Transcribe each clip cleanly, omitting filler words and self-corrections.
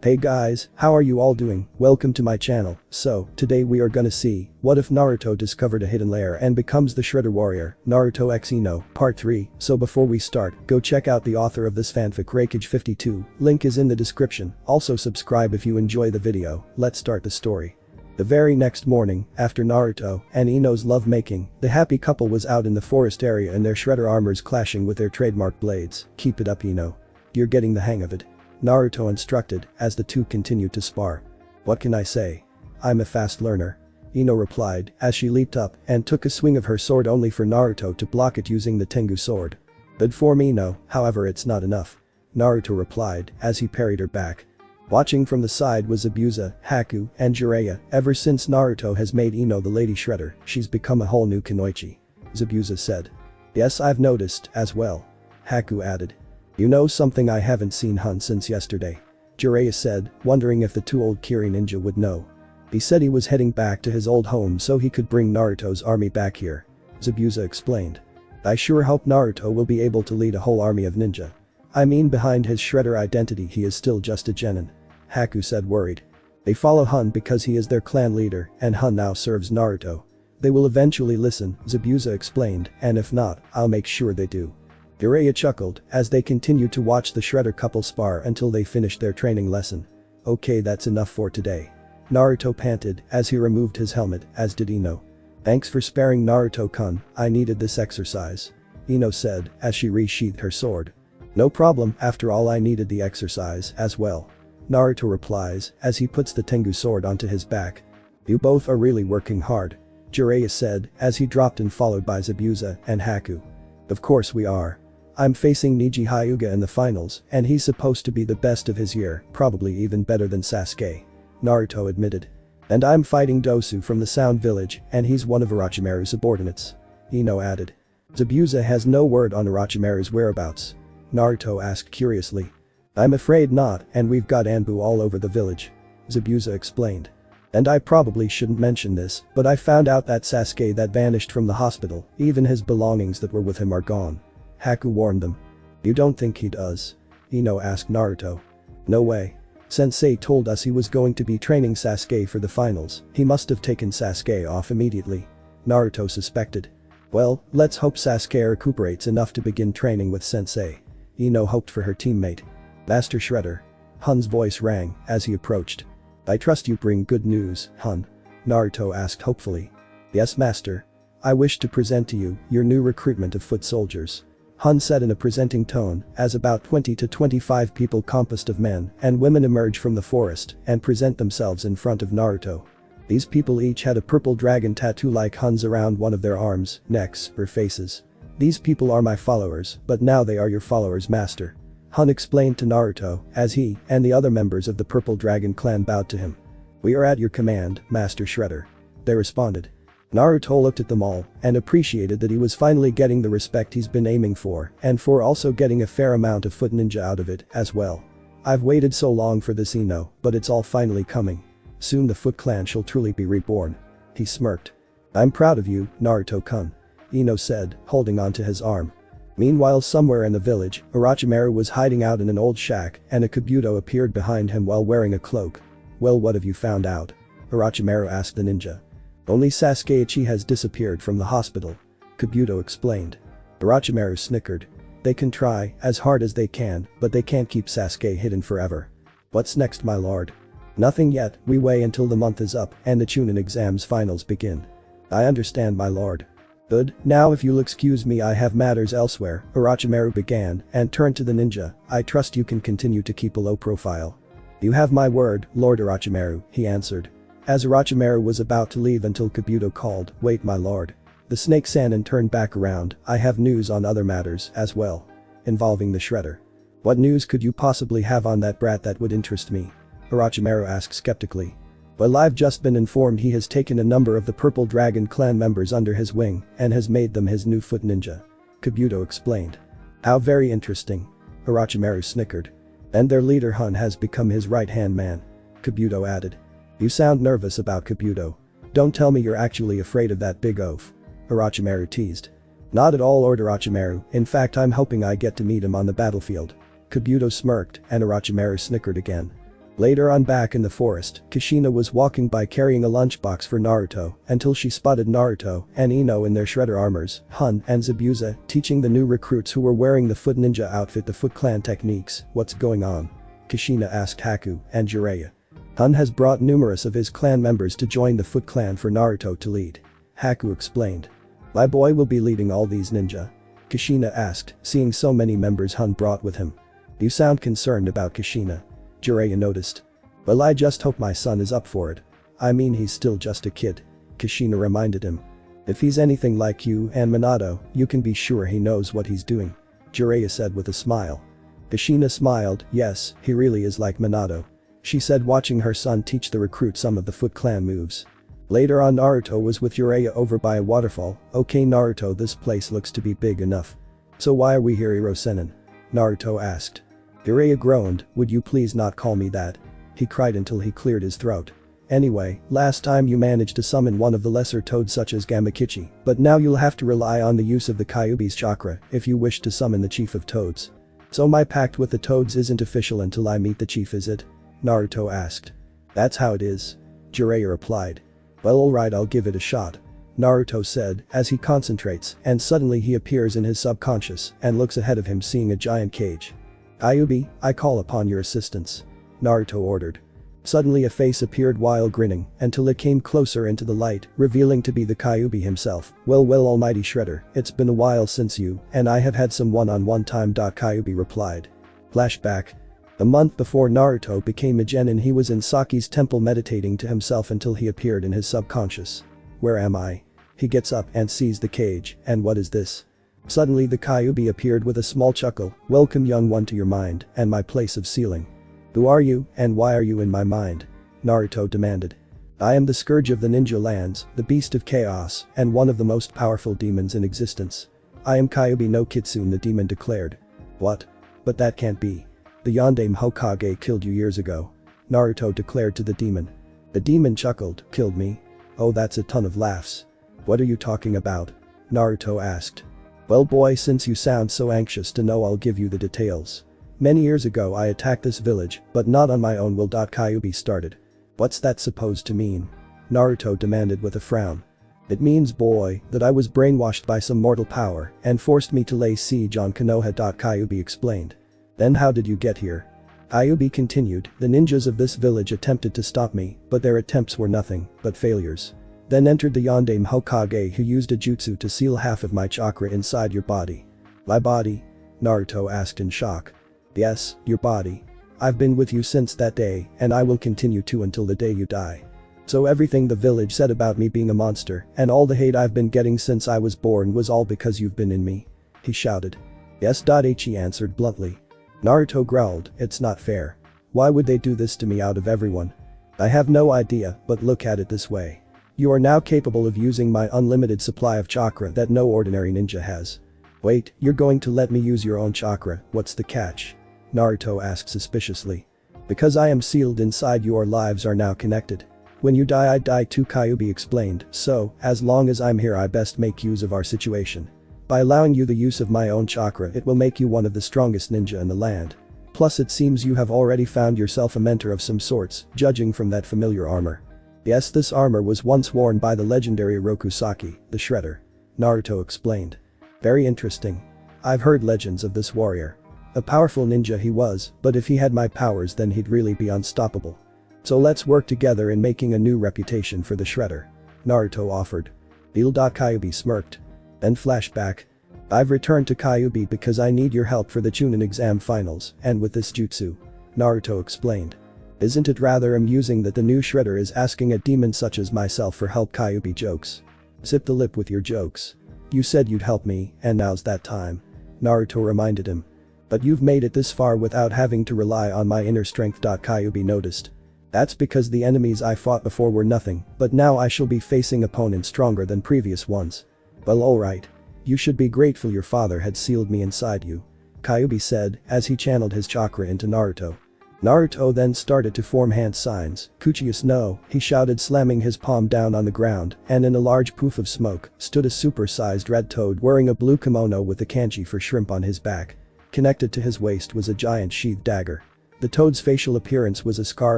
Hey guys, how are you all doing? Welcome to my channel. So, today we are gonna see, what if Naruto discovered a hidden lair and becomes the Shredder Warrior, Naruto x Ino, part 3. So before we start, go check out the author of this fanfic Reikage 52, link is in the description, also subscribe if you enjoy the video, let's start the story. The very next morning, after Naruto and Ino's lovemaking, the happy couple was out in the forest area in their Shredder armors clashing with their trademark blades. Keep it up Ino. You're getting the hang of it. Naruto instructed as the two continued to spar. What can I say? I'm a fast learner. Ino replied as she leaped up and took a swing of her sword only for Naruto to block it using the Tengu sword. Good form Ino, however it's not enough. Naruto replied as he parried her back. Watching from the side was Zabuza, Haku, and Jiraiya. Ever since Naruto has made Ino the Lady Shredder, she's become a whole new Kunoichi. Zabuza said. Yes, I've noticed as well. Haku added. You know something I haven't seen Hun since yesterday. Jiraiya said, wondering if the two old Kiri ninja would know. He said he was heading back to his old home so he could bring Naruto's army back here. Zabuza explained. I sure hope Naruto will be able to lead a whole army of ninja. I mean behind his Shredder identity he is still just a genin. Haku said worried. They follow Hun because he is their clan leader and Hun now serves Naruto. They will eventually listen, Zabuza explained, and if not, I'll make sure they do. Jiraiya chuckled as they continued to watch the Shredder couple spar until they finished their training lesson. Okay, that's enough for today. Naruto panted as he removed his helmet, as did Ino. Thanks for sparing Naruto-kun, I needed this exercise. Ino said as she resheathed her sword. No problem, after all I needed the exercise as well. Naruto replies as he puts the Tengu sword onto his back. You both are really working hard. Jiraiya said as he dropped in followed by Zabuza and Haku. Of course we are. I'm facing Neji Hyuga in the finals and he's supposed to be the best of his year, probably even better than Sasuke. Naruto admitted. And I'm fighting Dosu from the Sound Village and he's one of Orochimaru's subordinates. Ino added. Zabuza has no word on Orochimaru's whereabouts. Naruto asked curiously. I'm afraid not and we've got Anbu all over the village. Zabuza explained. And I probably shouldn't mention this, but I found out that Sasuke that vanished from the hospital, even his belongings that were with him are gone. Haku warned them. You don't think he does? Ino asked Naruto. No way. Sensei told us he was going to be training Sasuke for the finals, he must have taken Sasuke off immediately. Naruto suspected. Well, let's hope Sasuke recuperates enough to begin training with Sensei. Ino hoped for her teammate. Master Shredder. Hun's voice rang as he approached. I trust you bring good news, Hun. Naruto asked hopefully. Yes master. I wish to present to you your new recruitment of foot soldiers. Hun said in a presenting tone as about 20 to 25 people composed of men and women emerge from the forest and present themselves in front of Naruto. These people each had a purple dragon tattoo like Hun's around one of their arms, necks, or faces. These people are my followers, but now they are your followers master. Hun explained to Naruto as he and the other members of the Purple Dragon clan bowed to him. We are at your command, Master Shredder. They responded. Naruto looked at them all and appreciated that he was finally getting the respect he's been aiming for and for also getting a fair amount of foot ninja out of it as well. I've waited so long for this Ino, but it's all finally coming. Soon the Foot Clan shall truly be reborn. He smirked. I'm proud of you, Naruto-kun. Ino said, holding onto his arm. Meanwhile somewhere in the village, Orochimaru was hiding out in an old shack and a Kabuto appeared behind him while wearing a cloak. Well, what have you found out? Orochimaru asked the ninja. Only Sasuke has disappeared from the hospital. Kabuto explained. Orochimaru snickered. They can try as hard as they can, but they can't keep Sasuke hidden forever. What's next my lord? Nothing yet, we wait until the month is up and the Chunin exams finals begin. I understand my lord. Good, now if you'll excuse me I have matters elsewhere, Orochimaru began and turned to the ninja, I trust you can continue to keep a low profile. You have my word, Lord Orochimaru, he answered. As Orochimaru was about to leave until Kabuto called, wait my lord. The Snake Sannin turned back around, I have news on other matters as well. Involving the Shredder. What news could you possibly have on that brat that would interest me? Orochimaru asked skeptically. Well, I've just been informed he has taken a number of the Purple Dragon clan members under his wing and has made them his new foot ninja. Kabuto explained. How very interesting. Orochimaru snickered. And their leader Hun has become his right-hand man. Kabuto added. You sound nervous about Kabuto. Don't tell me you're actually afraid of that big oaf. Orochimaru teased. Not at all Lord Orochimaru, in fact I'm hoping I get to meet him on the battlefield. Kabuto smirked and Orochimaru snickered again. Later on back in the forest, Kushina was walking by carrying a lunchbox for Naruto until she spotted Naruto and Ino in their shredder armors, Hun and Zabuza teaching the new recruits who were wearing the Foot Ninja outfit the Foot Clan techniques. What's going on? Kushina asked Haku and Jiraiya. Hun has brought numerous of his clan members to join the Foot Clan for Naruto to lead. Haku explained. My boy will be leading all these ninja? Kushina asked, seeing so many members Hun brought with him. You sound concerned about Kushina. Jiraiya noticed. Well, I just hope my son is up for it. I mean, he's still just a kid. Kushina reminded him. If he's anything like you and Minato, you can be sure he knows what he's doing. Jiraiya said with a smile. Kushina smiled. Yes, he really is like Minato. She said, watching her son teach the recruit some of the Foot Clan moves. Later on, Naruto was with Jiraiya over by a waterfall. Okay Naruto, this place looks to be big enough. So why are we here, Sannin? Naruto asked. Jiraiya groaned. Would you please not call me that? He cried until he cleared his throat. Anyway, last time you managed to summon one of the lesser toads such as Gamakichi, but now you'll have to rely on the use of the Kyuubi's chakra if you wish to summon the chief of toads. So my pact with the toads isn't official until I meet the chief, is it? Naruto asked. That's how it is. Jiraiya replied. Well, alright, I'll give it a shot. Naruto said as he concentrates and suddenly he appears in his subconscious and looks ahead of him, seeing a giant cage. Kyuubi, I call upon your assistance. Naruto ordered. Suddenly a face appeared while grinning until it came closer into the light, revealing to be the Kyuubi himself. Well, almighty Shredder, it's been a while since you and I have had some one-on-one time. Kyuubi replied. Flashback. A month before Naruto became a genin, he was in Saki's temple meditating to himself until he appeared in his subconscious. Where am I? He gets up and sees the cage, and what is this? Suddenly the Kyuubi appeared with a small chuckle. Welcome young one to your mind and my place of sealing. Who are you and why are you in my mind? Naruto demanded. I am the scourge of the ninja lands, the beast of chaos, and one of the most powerful demons in existence. I am Kyuubi no Kitsune, the demon declared. What? But that can't be. The Yondaime Hokage killed you years ago. Naruto declared to the demon. The demon chuckled. Killed me? Oh, that's a ton of laughs. What are you talking about? Naruto asked. Well boy, since you sound so anxious to know, I'll give you the details. Many years ago I attacked this village, but not on my own will. Kyuubi started. What's that supposed to mean? Naruto demanded with a frown. It means, boy, that I was brainwashed by some mortal power and forced me to lay siege on Konoha. Kyuubi explained. Then how did you get here? Kyuubi continued, the ninjas of this village attempted to stop me, but their attempts were nothing but failures. Then entered the Yondaime Hokage, who used a jutsu to seal half of my chakra inside your body. My body? Naruto asked in shock. Yes, your body. I've been with you since that day and I will continue to until the day you die. So everything the village said about me being a monster and all the hate I've been getting since I was born was all because you've been in me? He shouted. Yes. He answered bluntly. Naruto growled, it's not fair. Why would they do this to me out of everyone? I have no idea, but look at it this way. You are now capable of using my unlimited supply of chakra that no ordinary ninja has. Wait, you're going to let me use your own chakra? What's the catch? Naruto asked suspiciously. Because I am sealed inside, your lives are now connected. When you die I die too, Kyuubi explained, so, as long as I'm here I best make use of our situation. By allowing you the use of my own chakra, it will make you one of the strongest ninja in the land. Plus it seems you have already found yourself a mentor of some sorts, judging from that familiar armor. Yes, this armor was once worn by the legendary Orokusaki, the Shredder. Naruto explained. Very interesting. I've heard legends of this warrior. A powerful ninja he was, but if he had my powers then he'd really be unstoppable. So let's work together in making a new reputation for the Shredder. Naruto offered. Deal. Kyuubi smirked. Then flashback. I've returned to Kyuubi because I need your help for the Chunin exam finals and with this jutsu. Naruto explained. Isn't it rather amusing that the new Shredder is asking a demon such as myself for help? Kyuubi jokes. Zip the lip with your jokes. You said you'd help me and now's that time. Naruto reminded him. But you've made it this far without having to rely on my inner strength. Kyuubi noticed. That's because the enemies I fought before were nothing, but now I shall be facing opponents stronger than previous ones. Well, alright. You should be grateful your father had sealed me inside you. Kyuubi said as he channeled his chakra into Naruto. Naruto then started to form hand signs. Kuchius no, he shouted, slamming his palm down on the ground, and in a large poof of smoke stood a super-sized red toad wearing a blue kimono with the kanji for shrimp on his back. Connected to his waist was a giant sheathed dagger. The toad's facial appearance was a scar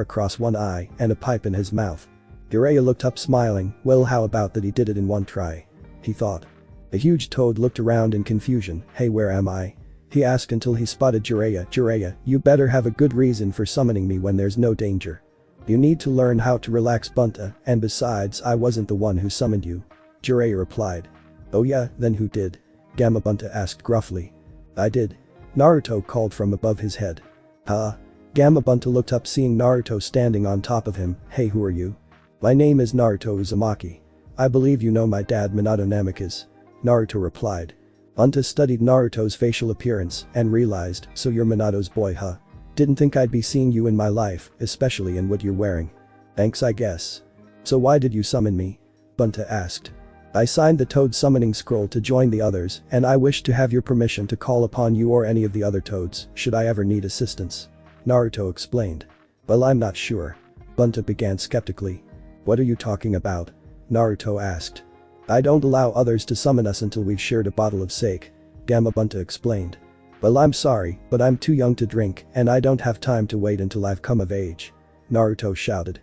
across one eye and a pipe in his mouth. Jiraiya looked up smiling, well how about that he did it in one try? He thought. The huge toad looked around in confusion, hey where am I? He asked until he spotted Jiraiya. Jiraiya, you better have a good reason for summoning me when there's no danger. You need to learn how to relax Bunta, and besides I wasn't the one who summoned you. Jiraiya replied. Oh yeah, then who did? Gamma Bunta asked gruffly. I did. Naruto called from above his head. Huh? Gamma Bunta looked up seeing Naruto standing on top of him, hey who are you? My name is Naruto Uzumaki. I believe you know my dad Minato Namikaze. Naruto replied. Bunta studied Naruto's facial appearance and realized, so you're Minato's boy huh? Didn't think I'd be seeing you in my life, especially in what you're wearing. Thanks I guess. So why did you summon me? Bunta asked. I signed the toad summoning scroll to join the others and I wish to have your permission to call upon you or any of the other toads should I ever need assistance. Naruto explained. Well I'm not sure. Bunta began skeptically. What are you talking about? Naruto asked. I don't allow others to summon us until we've shared a bottle of sake. Gamma Bunta explained. Well I'm sorry, but I'm too young to drink and I don't have time to wait until I've come of age. Naruto shouted.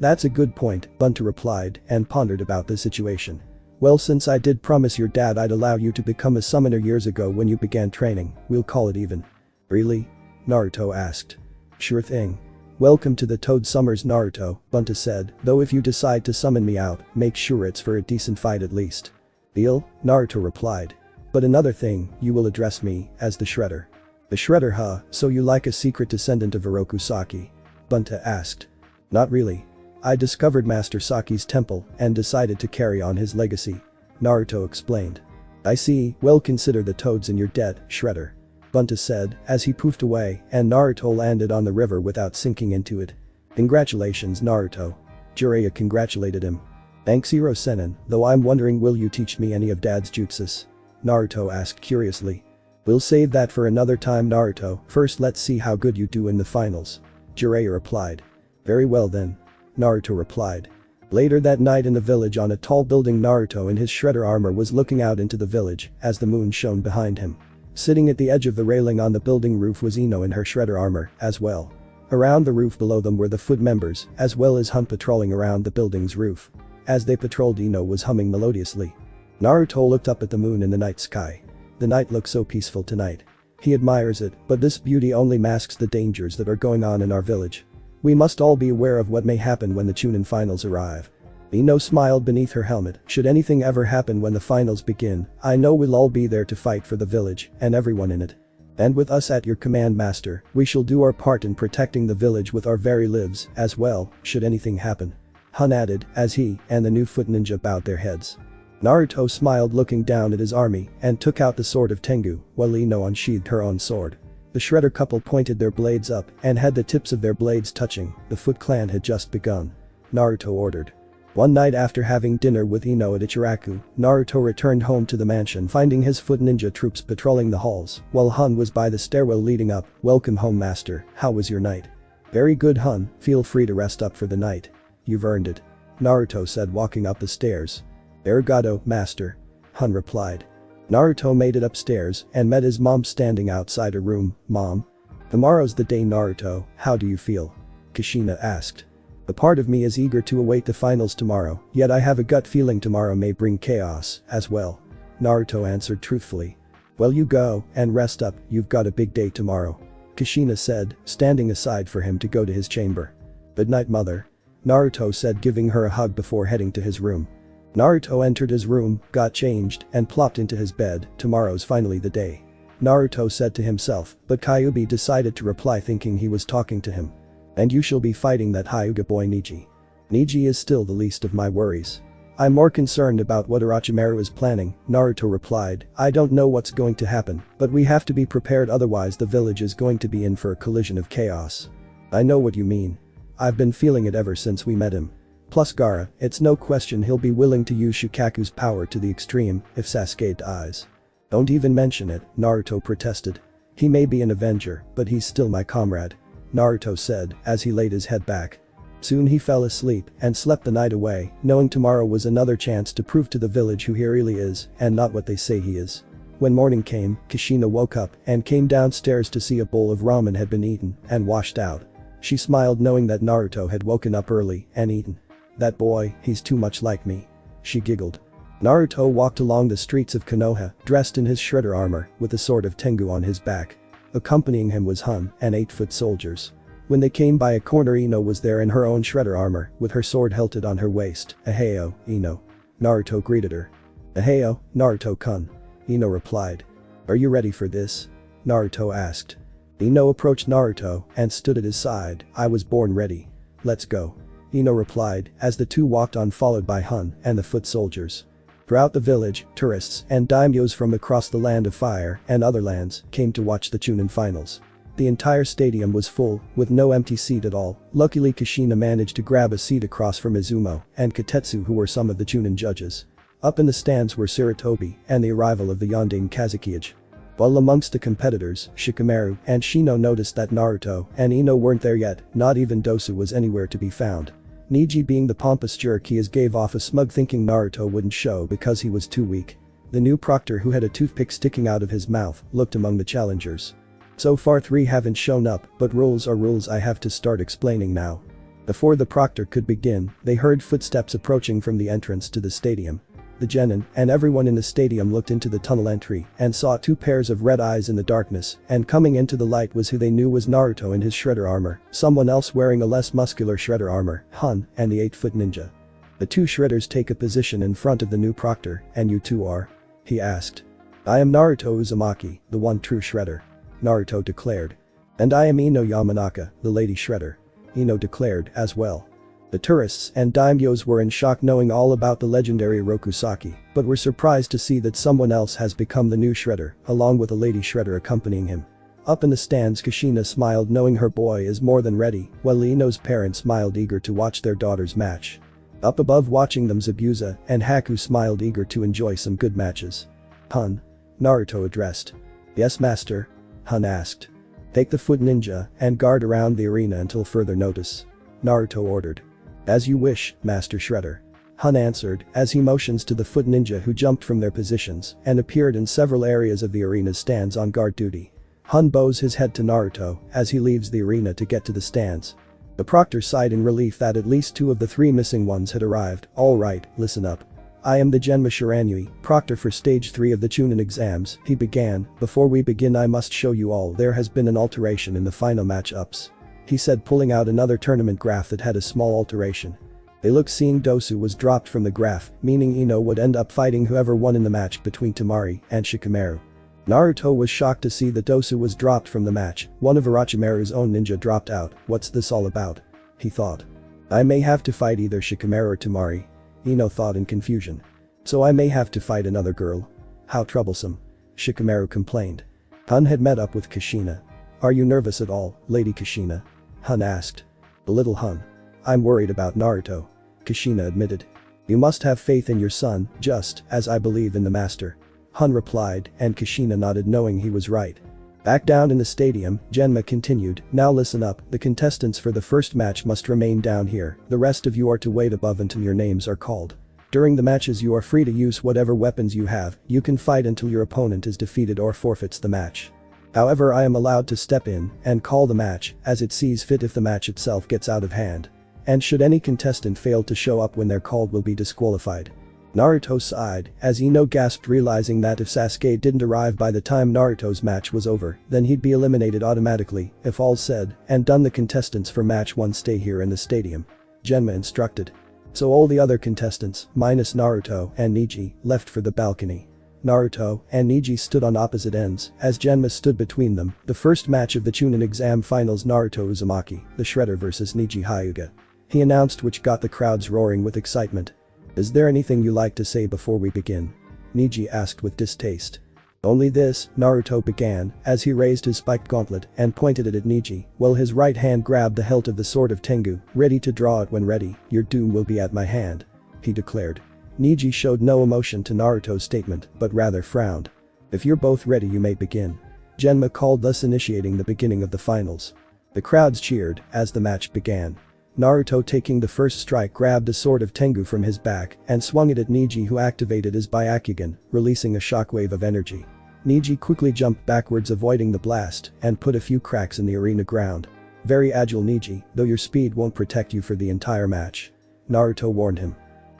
That's a good point, Bunta replied and pondered about the situation. Well since I did promise your dad I'd allow you to become a summoner years ago when you began training, we'll call it even. Really? Naruto asked. Sure thing. Welcome to the Toad Summers Naruto, Bunta said, though if you decide to summon me out, make sure it's for a decent fight at least. Deal? Naruto replied. But another thing, you will address me as the Shredder. The Shredder huh, so you like a secret descendant of Oroku Saki? Bunta asked. Not really. I discovered Master Saki's temple and decided to carry on his legacy. Naruto explained. I see, well consider the toads in your debt, Shredder. Bunta said as he poofed away and Naruto landed on the river without sinking into it. Congratulations Naruto. Jiraiya congratulated him. Thanks Hero Sennin, though I'm wondering will you teach me any of dad's jutsus? Naruto asked curiously. We'll save that for another time Naruto, first let's see how good you do in the finals. Jiraiya replied. Very well then. Naruto replied. Later that night in the village on a tall building Naruto in his Shredder armor was looking out into the village as the moon shone behind him. Sitting at the edge of the railing on the building roof was Ino in her Shredder armor, as well. Around the roof below them were the foot members, as well as Hunt patrolling around the building's roof. As they patrolled Ino was humming melodiously. Naruto looked up at the moon in the night sky. The night looks so peaceful tonight. He admires it, but this beauty only masks the dangers that are going on in our village. We must all be aware of what may happen when the Chunin finals arrive. Ino smiled beneath her helmet, should anything ever happen when the finals begin, I know we'll all be there to fight for the village and everyone in it. And with us at your command master, we shall do our part in protecting the village with our very lives as well, should anything happen. Hun added as he and the new foot ninja bowed their heads. Naruto smiled looking down at his army and took out the sword of Tengu while Ino unsheathed her own sword. The Shredder couple pointed their blades up and had the tips of their blades touching, the Foot Clan had just begun. Naruto ordered. One night after having dinner with Ino at Ichiraku, Naruto returned home to the mansion finding his foot ninja troops patrolling the halls while Hun was by the stairwell leading up. Welcome home master, how was your night? Very good Hun, feel free to rest up for the night. You've earned it. Naruto said walking up the stairs. Arigato, master. Hun replied. Naruto made it upstairs and met his mom standing outside her room. Mom? Tomorrow's the day Naruto, how do you feel? Kushina asked. A part of me is eager to await the finals tomorrow, yet I have a gut feeling tomorrow may bring chaos, as well. Naruto answered truthfully. Well you go and rest up, you've got a big day tomorrow. Kushina said, standing aside for him to go to his chamber. Good night mother. Naruto said giving her a hug before heading to his room. Naruto entered his room, got changed, and plopped into his bed, tomorrow's finally the day. Naruto said to himself, but Kyuubi decided to reply thinking he was talking to him. And you shall be fighting that Hyuga boy Neji. Neji is still the least of my worries. I'm more concerned about what Orochimaru is planning, Naruto replied, I don't know what's going to happen, but we have to be prepared otherwise the village is going to be in for a collision of chaos. I know what you mean. I've been feeling it ever since we met him. Plus Gaara, it's no question he'll be willing to use Shukaku's power to the extreme if Sasuke dies. Don't even mention it, Naruto protested. He may be an Avenger, but he's still my comrade. Naruto said as he laid his head back. Soon he fell asleep and slept the night away, knowing tomorrow was another chance to prove to the village who he really is and not what they say he is. When morning came, Kushina woke up and came downstairs to see a bowl of ramen had been eaten and washed out. She smiled knowing that Naruto had woken up early and eaten. "That boy, he's too much like me." She giggled. Naruto walked along the streets of Konoha, dressed in his shredder armor, with a sword of Tengu on his back. Accompanying him was Hun and 8-foot soldiers. When they came by a corner, Ino was there in her own shredder armor, with her sword hilted on her waist. "Aheo, Ino." Naruto greeted her. "Aheo, Naruto-kun." Ino replied. "Are you ready for this?" Naruto asked. Ino approached Naruto and stood at his side. "I was born ready. Let's go." Ino replied as the two walked on, followed by Hun and the foot soldiers. Throughout the village, tourists and daimyos from across the Land of Fire and other lands came to watch the Chunin finals. The entire stadium was full, with no empty seat at all. Luckily, Kushina managed to grab a seat across from Izumo and Katetsu, who were some of the Chunin judges. Up in the stands were Sarutobi and the arrival of the Yondaime Kazukiage. While amongst the competitors, Shikamaru and Shino noticed that Naruto and Ino weren't there yet. Not even Dosu was anywhere to be found. Neji, being the pompous jerk he is, gave off a smug, thinking Naruto wouldn't show because he was too weak. The new proctor, who had a toothpick sticking out of his mouth, looked among the challengers. "So far 3 haven't shown up, but rules are rules. I have to start explaining now." Before the proctor could begin, they heard footsteps approaching from the entrance to the stadium. The genin and everyone in the stadium looked into the tunnel entry and saw 2 pairs of red eyes in the darkness, and coming into the light was who they knew was Naruto in his shredder armor, someone else wearing a less muscular shredder armor, Hun, and the 8-foot ninja. The 2 shredders take a position in front of the new proctor. "And you two are?" he asked. "I am Naruto Uzumaki, the one true shredder," Naruto declared. "And I am Ino Yamanaka, the lady shredder," Ino declared as well. The tourists and daimyos were in shock knowing all about the legendary Rokusaki, but were surprised to see that someone else has become the new shredder, along with a lady shredder accompanying him. Up in the stands, Kushina smiled knowing her boy is more than ready, while Ino's parents smiled eager to watch their daughter's match. Up above watching them, Zabuza and Haku smiled eager to enjoy some good matches. "Hun?" Naruto addressed. "Yes, master?" Hun asked. "Take the foot ninja and guard around the arena until further notice," Naruto ordered. "As you wish, Master Shredder," Hun answered as he motions to the foot ninja, who jumped from their positions and appeared in several areas of the arena's stands on guard duty. Hun bows his head to Naruto as he leaves the arena to get to the stands. The proctor sighed in relief that at least 2 of the 3 missing ones had arrived. "All right, listen up. I am the Genma Shiranui, proctor for stage 3 of the Chunin exams," he began. "Before we begin, I must show you all there has been an alteration in the final matchups," he said, pulling out another tournament graph that had a small alteration. They looked, seeing Dosu was dropped from the graph, meaning Ino would end up fighting whoever won in the match between Temari and Shikamaru. Naruto was shocked to see that Dosu was dropped from the match. One of Orochimaru's own ninja dropped out. "What's this all about?" he thought. "I may have to fight either Shikamaru or Temari," Ino thought in confusion. "So I may have to fight another girl. How troublesome," Shikamaru complained. Hun had met up with Kushina. "Are you nervous at all, Lady Kushina?" Hun asked. "A little, Hun. I'm worried about Naruto," Kushina admitted. "You must have faith in your son, just as I believe in the master," Hun replied, and Kushina nodded knowing he was right. Back down in the stadium, Genma continued. "Now listen up, the contestants for the first match must remain down here. The rest of you are to wait above until your names are called. During the matches you are free to use whatever weapons you have. You can fight until your opponent is defeated or forfeits the match. However, I am allowed to step in and call the match as it sees fit if the match itself gets out of hand. And should any contestant fail to show up when they're called, will be disqualified." Naruto sighed as Ino gasped, realizing that if Sasuke didn't arrive by the time Naruto's match was over, then he'd be eliminated automatically. "If all's said and done, the contestants for match 1 stay here in the stadium," Genma instructed. So all the other contestants, minus Naruto and Neji, left for the balcony. Naruto and Neji stood on opposite ends as Genma stood between them. The first match of the Chunin exam finals, Naruto Uzumaki, the Shredder vs Neji Hyuga, he announced, which got the crowds roaring with excitement. "Is there anything you like to say before we begin?" Neji asked with distaste. "Only this," Naruto began as he raised his spiked gauntlet and pointed it at Neji, while his right hand grabbed the hilt of the sword of Tengu, ready to draw it when ready. "Your doom will be at my hand," he declared. Neji showed no emotion to Naruto's statement, but rather frowned. "If you're both ready, you may begin," Genma called, thus initiating the beginning of the finals. The crowds cheered as the match began. Naruto, taking the first strike, grabbed a sword of Tengu from his back and swung it at Neji, who activated his Byakugan, releasing a shockwave of energy. Neji quickly jumped backwards avoiding the blast and put a few cracks in the arena ground. Very agile Neji, though your speed won't protect you for the entire match. Naruto warned him.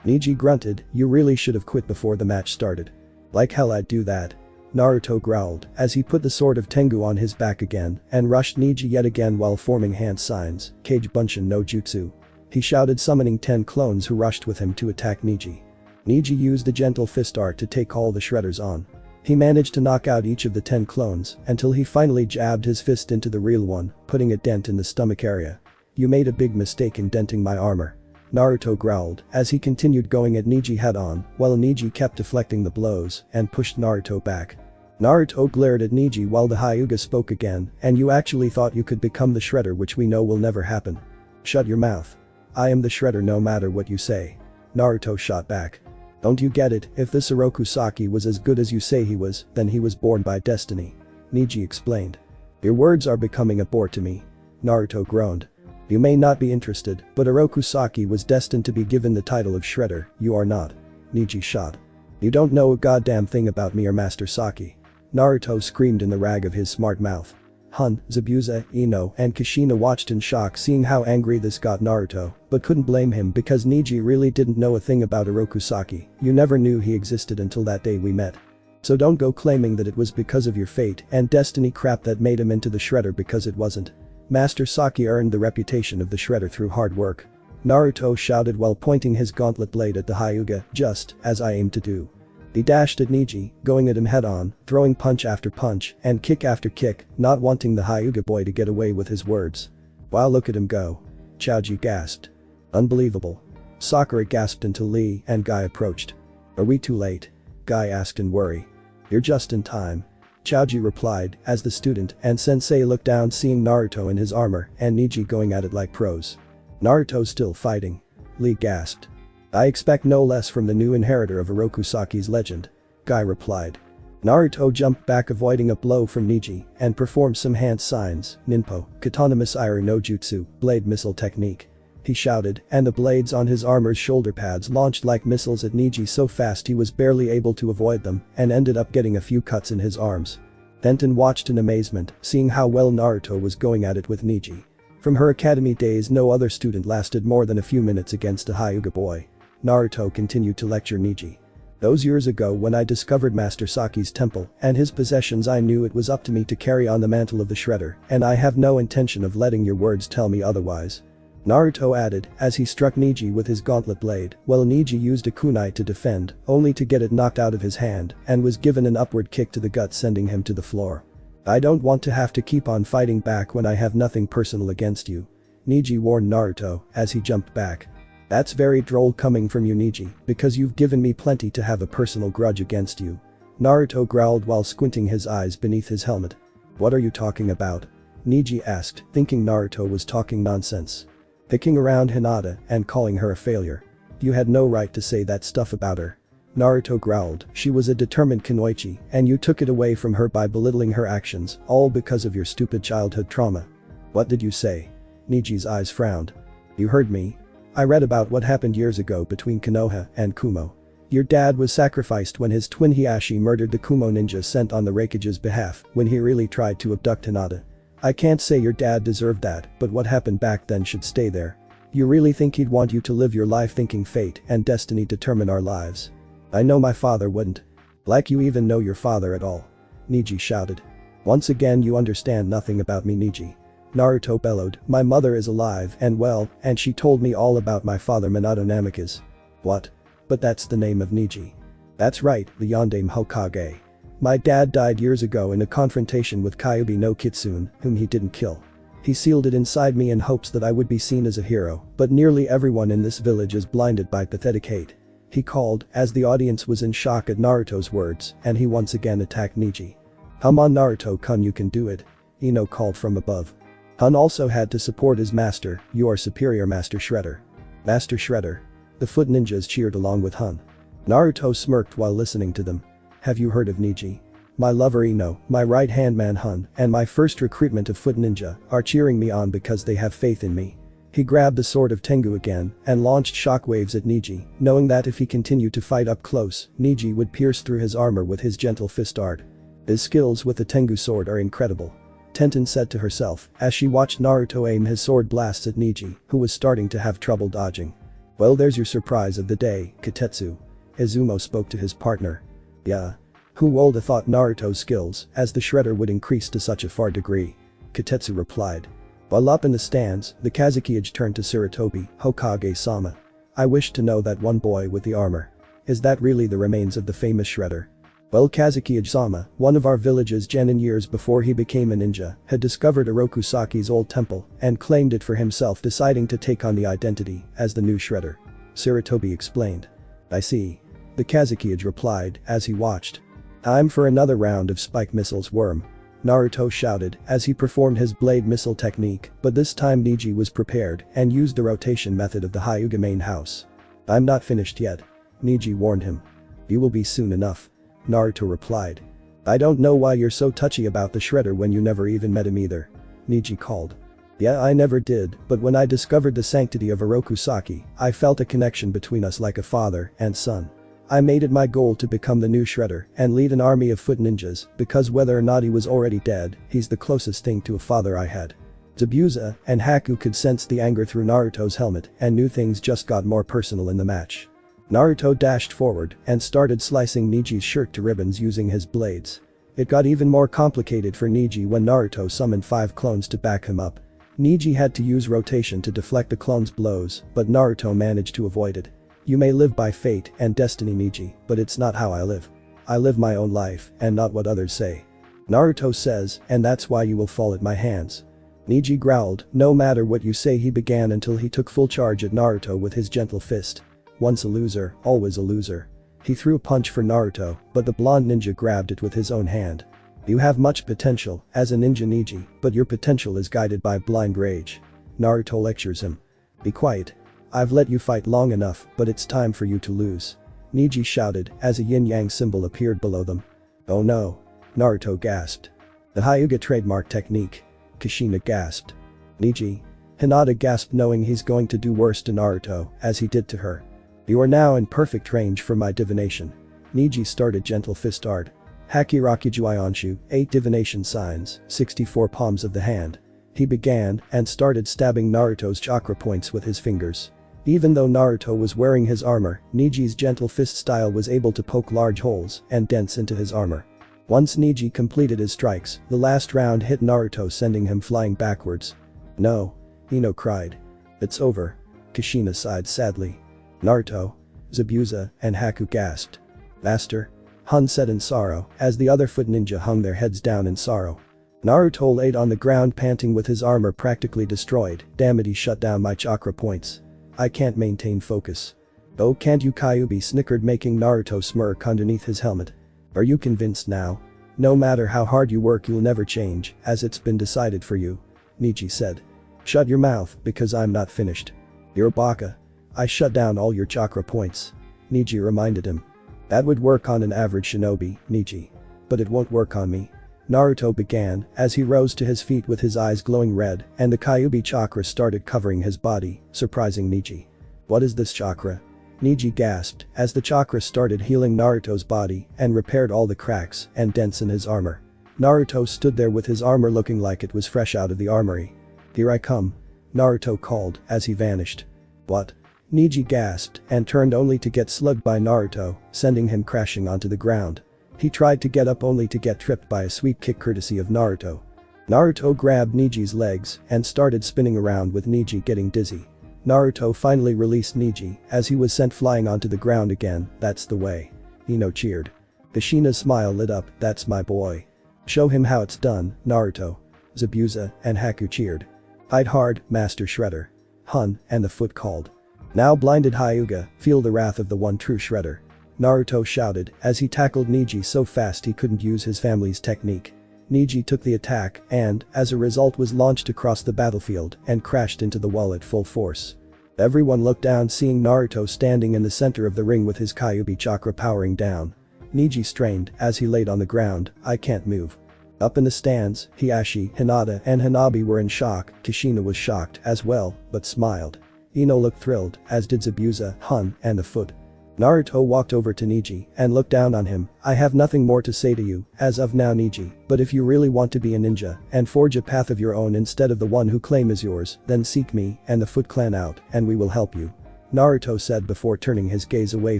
Neji grunted, you really should have quit before the match started. Like hell I'd do that. Naruto growled as he put the sword of Tengu on his back again and rushed Neji yet again while forming hand signs, Kage Bunshin no Jutsu. He shouted summoning 10 clones who rushed with him to attack Neji. Neji used the gentle fist art to take all the shredders on. He managed to knock out each of the 10 clones until he finally jabbed his fist into the real one, putting a dent in the stomach area. You made a big mistake in denting my armor. Naruto growled as he continued going at Neji head-on while Neji kept deflecting the blows and pushed Naruto back. Naruto glared at Neji while the Hyuga spoke again, and you actually thought you could become the Shredder, which we know will never happen. Shut your mouth. I am the Shredder no matter what you say. Naruto shot back. Don't you get it, if this Orokusaki was as good as you say he was, then he was born by destiny. Neji explained. Your words are becoming a bore to me. Naruto groaned. You may not be interested, but Orokusaki was destined to be given the title of Shredder, you are not. Neji shot. You don't know a goddamn thing about me or Master Saki. Naruto screamed in the rag of his smart mouth. Hun, Zabuza, Ino and Kushina watched in shock seeing how angry this got Naruto, but couldn't blame him because Neji really didn't know a thing about Orokusaki, you never knew he existed until that day we met. So don't go claiming that it was because of your fate and destiny crap that made him into the Shredder because it wasn't. Master Saki earned the reputation of the Shredder through hard work. Naruto shouted while pointing his gauntlet blade at the Hyuga, just as I aimed to do. He dashed at Neji, going at him head-on, throwing punch after punch and kick after kick, not wanting the Hyuga boy to get away with his words. Wow, look at him go. Chaoji gasped. Unbelievable. Sakura gasped until Lee and Guy approached. Are we too late? Guy asked in worry. You're just in time. Chaoji replied as the student and sensei looked down seeing Naruto in his armor and Neji going at it like pros. Naruto's still fighting. Lee gasped. I expect no less from the new inheritor of Orokusaki's legend. Guy replied. Naruto jumped back avoiding a blow from Neji and performed some hand signs, Ninpo, Katana Misairu no Jutsu, blade missile technique. He shouted and the blades on his armor's shoulder pads launched like missiles at Neji so fast he was barely able to avoid them and ended up getting a few cuts in his arms. Tenten watched in amazement, seeing how well Naruto was going at it with Neji. From her academy days no other student lasted more than a few minutes against a Hyuga boy. Naruto continued to lecture Neji. Those years ago when I discovered Master Saki's temple and his possessions I knew it was up to me to carry on the mantle of the Shredder and I have no intention of letting your words tell me otherwise. Naruto added as he struck Neji with his gauntlet blade while Neji used a kunai to defend only to get it knocked out of his hand and was given an upward kick to the gut sending him to the floor. I don't want to have to keep on fighting back when I have nothing personal against you. Neji warned Naruto as he jumped back. That's very droll coming from you Neji, because you've given me plenty to have a personal grudge against you. Naruto growled while squinting his eyes beneath his helmet. What are you talking about? Neji asked, thinking Naruto was talking nonsense. Picking around Hinata and calling her a failure. You had no right to say that stuff about her. Naruto growled, she was a determined kunoichi and you took it away from her by belittling her actions, all because of your stupid childhood trauma. What did you say? Neji's eyes frowned. You heard me. I read about what happened years ago between Konoha and Kumo. Your dad was sacrificed when his twin Hiashi murdered the Kumo ninja sent on the Raikage's behalf when he really tried to abduct Hinata. I can't say your dad deserved that, but what happened back then should stay there. You really think he'd want you to live your life thinking fate and destiny determine our lives? I know my father wouldn't. Like you even know your father at all. Neji shouted. Once again you understand nothing about me Neji. Naruto bellowed, my mother is alive and well, and she told me all about my father Minato Namikaze. What? But that's the name of Neji. That's right, the Yondaime Hokage. My dad died years ago in a confrontation with Kyuubi no Kitsune, whom he didn't kill. He sealed it inside me in hopes that I would be seen as a hero, but nearly everyone in this village is blinded by pathetic hate. He called, as the audience was in shock at Naruto's words, and he once again attacked Neji. Come on Naruto-kun, you can do it. Ino called from above. Hun also had to support his master, you are superior Master Shredder. Master Shredder. The foot ninjas cheered along with Hun. Naruto smirked while listening to them. Have you heard of Neji? My lover Ino, my right-hand man Hun, and my first recruitment of foot ninja are cheering me on because they have faith in me. He grabbed the sword of Tengu again and launched shockwaves at Neji, knowing that if he continued to fight up close, Neji would pierce through his armor with his gentle fist art. His skills with the Tengu sword are incredible. Tenten said to herself as she watched Naruto aim his sword blasts at Neji, who was starting to have trouble dodging. Well, there's your surprise of the day, Katetsu. Izumo spoke to his partner. Yeah. Who would have thought Naruto's skills as the Shredder would increase to such a far degree? Katetsu replied. While up in the stands, the Kazekage turned to Sarutobi, Hokage-sama. I wish to know that one boy with the armor. Is that really the remains of the famous Shredder? Well, Kazekage-sama, one of our village's genin years before he became a ninja, had discovered Orokusaki's old temple and claimed it for himself, deciding to take on the identity as the new Shredder. Sarutobi explained. I see. The Kazekage replied as he watched. Time for another round of spike missiles, worm. Naruto shouted as he performed his blade missile technique, but this time Neji was prepared and used the rotation method of the Hyuga main house. I'm not finished yet. Neji warned him. You will be soon enough. Naruto replied. I don't know why you're so touchy about the Shredder when you never even met him either. Neji called. Yeah, I never did, but when I discovered the sanctity of Orokusaki, I felt a connection between us like a father and son. I made it my goal to become the new Shredder and lead an army of foot ninjas because whether or not he was already dead, he's the closest thing to a father I had. Zabuza and Haku could sense the anger through Naruto's helmet and knew things just got more personal in the match. Naruto dashed forward and started slicing Neji's shirt to ribbons using his blades. It got even more complicated for Neji when Naruto summoned 5 clones to back him up. Neji had to use rotation to deflect the clones' blows, but Naruto managed to avoid it. You may live by fate and destiny, Neji, but it's not how I live. I live my own life and not what others say. Naruto says, and that's why you will fall at my hands. Neji growled, no matter what you say, he began until he took full charge at Naruto with his gentle fist. Once a loser, always a loser. He threw a punch for Naruto, but the blonde ninja grabbed it with his own hand. You have much potential as a ninja, Neji, but your potential is guided by blind rage. Naruto lectures him. Be quiet. I've let you fight long enough, but it's time for you to lose. Neji shouted as a yin-yang symbol appeared below them. Oh no. Naruto gasped. The Hyuga trademark technique. Kushina gasped. Neji. Hinata gasped, knowing he's going to do worse to Naruto as he did to her. You are now in perfect range for my divination. Neji started gentle fist art. Hakirakijuionshu, 8 divination signs, 64 palms of the hand. He began and started stabbing Naruto's chakra points with his fingers. Even though Naruto was wearing his armor, Neji's gentle fist style was able to poke large holes and dents into his armor. Once Neji completed his strikes, the last round hit Naruto, sending him flying backwards. No. Ino cried. It's over. Kushina sighed sadly. Naruto. Zabuza and Haku gasped. Master. Hun said in sorrow as the other foot ninja hung their heads down in sorrow. Naruto laid on the ground panting with his armor practically destroyed. Damn it, he shut down my chakra points. I can't maintain focus. Oh, can't you? Kyuubi snickered, making Naruto smirk underneath his helmet. Are you convinced now? No matter how hard you work, you'll never change, as it's been decided for you. Neji said. Shut your mouth, because I'm not finished. You're baka. I shut down all your chakra points. Neji reminded him. That would work on an average shinobi, Neji. But it won't work on me. Naruto began as he rose to his feet with his eyes glowing red and the Kyuubi chakra started covering his body, surprising Neji. What is this chakra? Neji gasped as the chakra started healing Naruto's body and repaired all the cracks and dents in his armor. Naruto stood there with his armor looking like it was fresh out of the armory. Here I come. Naruto called as he vanished. What? Neji gasped and turned only to get slugged by Naruto, sending him crashing onto the ground. He tried to get up only to get tripped by a sweet kick courtesy of Naruto. Naruto grabbed Neji's legs and started spinning around with Neji getting dizzy. Naruto finally released Neji as he was sent flying onto the ground again. That's the way. Ino cheered. Kushina's smile lit up. That's my boy. Show him how it's done, Naruto. Zabuza and Haku cheered. Fight hard, Master Shredder. Hun and the foot called. Now blinded Hyuga, feel the wrath of the one true Shredder. Naruto shouted as he tackled Neji so fast he couldn't use his family's technique. Neji took the attack and, as a result, was launched across the battlefield and crashed into the wall at full force. Everyone looked down, seeing Naruto standing in the center of the ring with his Kyuubi chakra powering down. Neji strained as he laid on the ground. I can't move. Up in the stands, Hiashi, Hinata and Hanabi were in shock. Kushina was shocked as well, but smiled. Ino looked thrilled, as did Zabuza, Hun and the foot. Naruto walked over to Neji and looked down on him. I have nothing more to say to you, as of now Neji, but if you really want to be a ninja and forge a path of your own instead of the one who claim is yours, then seek me and the Foot Clan out and we will help you. Naruto said before turning his gaze away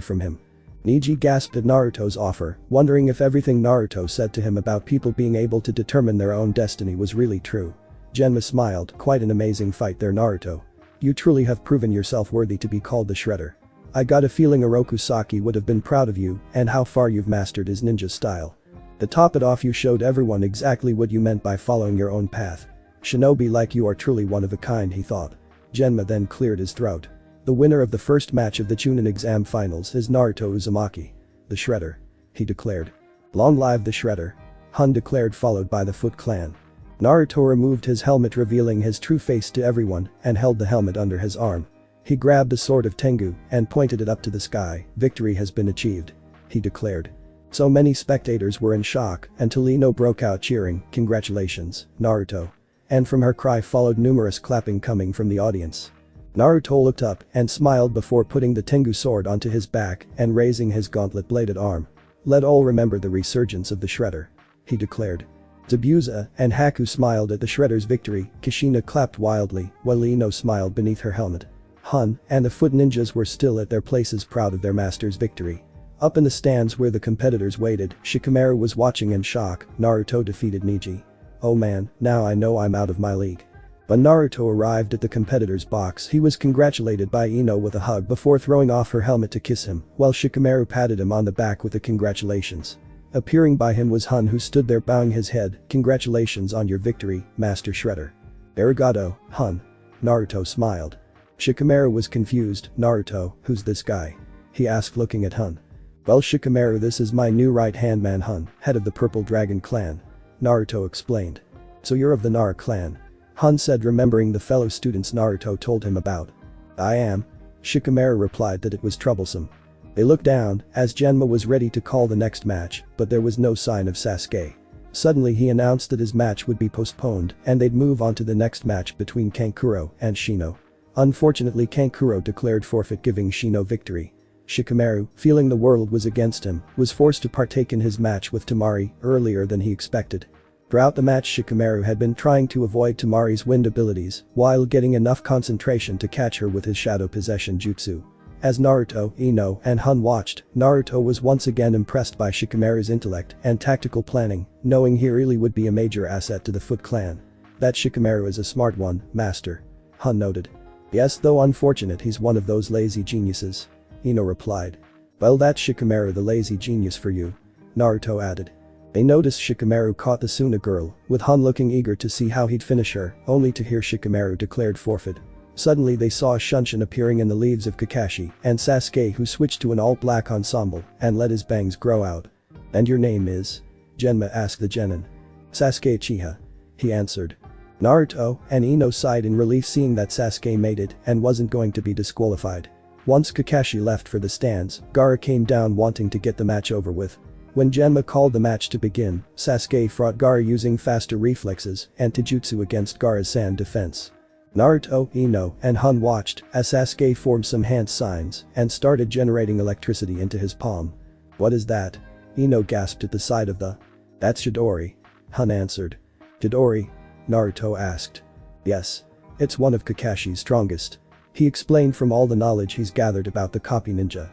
from him. Neji gasped at Naruto's offer, wondering if everything Naruto said to him about people being able to determine their own destiny was really true. Genma smiled, quite an amazing fight there Naruto. You truly have proven yourself worthy to be called the Shredder. I got a feeling Orokusaki would have been proud of you and how far you've mastered his ninja style. To top it off, you showed everyone exactly what you meant by following your own path. Shinobi like you are truly one of a kind, he thought. Genma then cleared his throat. The winner of the first match of the Chunin exam finals is Naruto Uzumaki. The Shredder. He declared. Long live the Shredder. Hun declared, followed by the Foot Clan. Naruto removed his helmet, revealing his true face to everyone and held the helmet under his arm. He grabbed the sword of Tengu and pointed it up to the sky. Victory has been achieved. He declared. So many spectators were in shock until Ino broke out cheering, "Congratulations, Naruto." And from her cry followed numerous clapping coming from the audience. Naruto looked up and smiled before putting the Tengu sword onto his back and raising his gauntlet-bladed arm. Let all remember the resurgence of the Shredder. He declared. Zabuza and Haku smiled at the Shredder's victory. Kushina clapped wildly while Ino smiled beneath her helmet. Hun and the Foot Ninjas were still at their places, proud of their master's victory. Up in the stands where the competitors waited, Shikamaru was watching in shock. Naruto defeated Neji. Oh man, now I know I'm out of my league. When Naruto arrived at the competitor's box, he was congratulated by Ino with a hug before throwing off her helmet to kiss him, while Shikamaru patted him on the back with a congratulations. Appearing by him was Hun, who stood there bowing his head. Congratulations on your victory, Master Shredder. Arigato, Hun. Naruto smiled. Shikamaru was confused. Naruto, who's this guy? He asked, looking at Hun. Well Shikamaru, this is my new right-hand man Hun, head of the Purple Dragon clan. Naruto explained. So you're of the Nara clan? Hun said, remembering the fellow students Naruto told him about. I am. Shikamaru replied that it was troublesome. They looked down as Genma was ready to call the next match, but there was no sign of Sasuke. Suddenly he announced that his match would be postponed and they'd move on to the next match between Kankuro and Shino. Unfortunately, Kankuro declared forfeit, giving Shino victory. Shikamaru, feeling the world was against him, was forced to partake in his match with Temari earlier than he expected. Throughout the match, Shikamaru had been trying to avoid Temari's wind abilities while getting enough concentration to catch her with his shadow possession jutsu. As Naruto, Ino, and Hun watched, Naruto was once again impressed by Shikamaru's intellect and tactical planning, knowing he really would be a major asset to the Foot Clan. That Shikamaru is a smart one, Master. Hun noted. Yes, though unfortunate he's one of those lazy geniuses. Ino replied. Well, that's Shikamaru, the lazy genius for you. Naruto added. They noticed Shikamaru caught the Tsunade girl, with Hun looking eager to see how he'd finish her, only to hear Shikamaru declared forfeit. Suddenly they saw Shunshin appearing in the leaves of Kakashi and Sasuke, who switched to an all-black ensemble and let his bangs grow out. And your name is? Genma asked the genin. Sasuke Uchiha. He answered. Naruto and Ino sighed in relief, seeing that Sasuke made it and wasn't going to be disqualified. Once Kakashi left for the stands, Gaara came down wanting to get the match over with. When Genma called the match to begin, Sasuke fought Gaara using faster reflexes and taijutsu against Gaara's sand defense. Naruto, Ino, and Hun watched as Sasuke formed some hand signs and started generating electricity into his palm. What is that? Ino gasped at the sight of the. That's Chidori. Hun answered. Chidori? Naruto asked. Yes. It's one of Kakashi's strongest. He explained, from all the knowledge he's gathered about the copy ninja.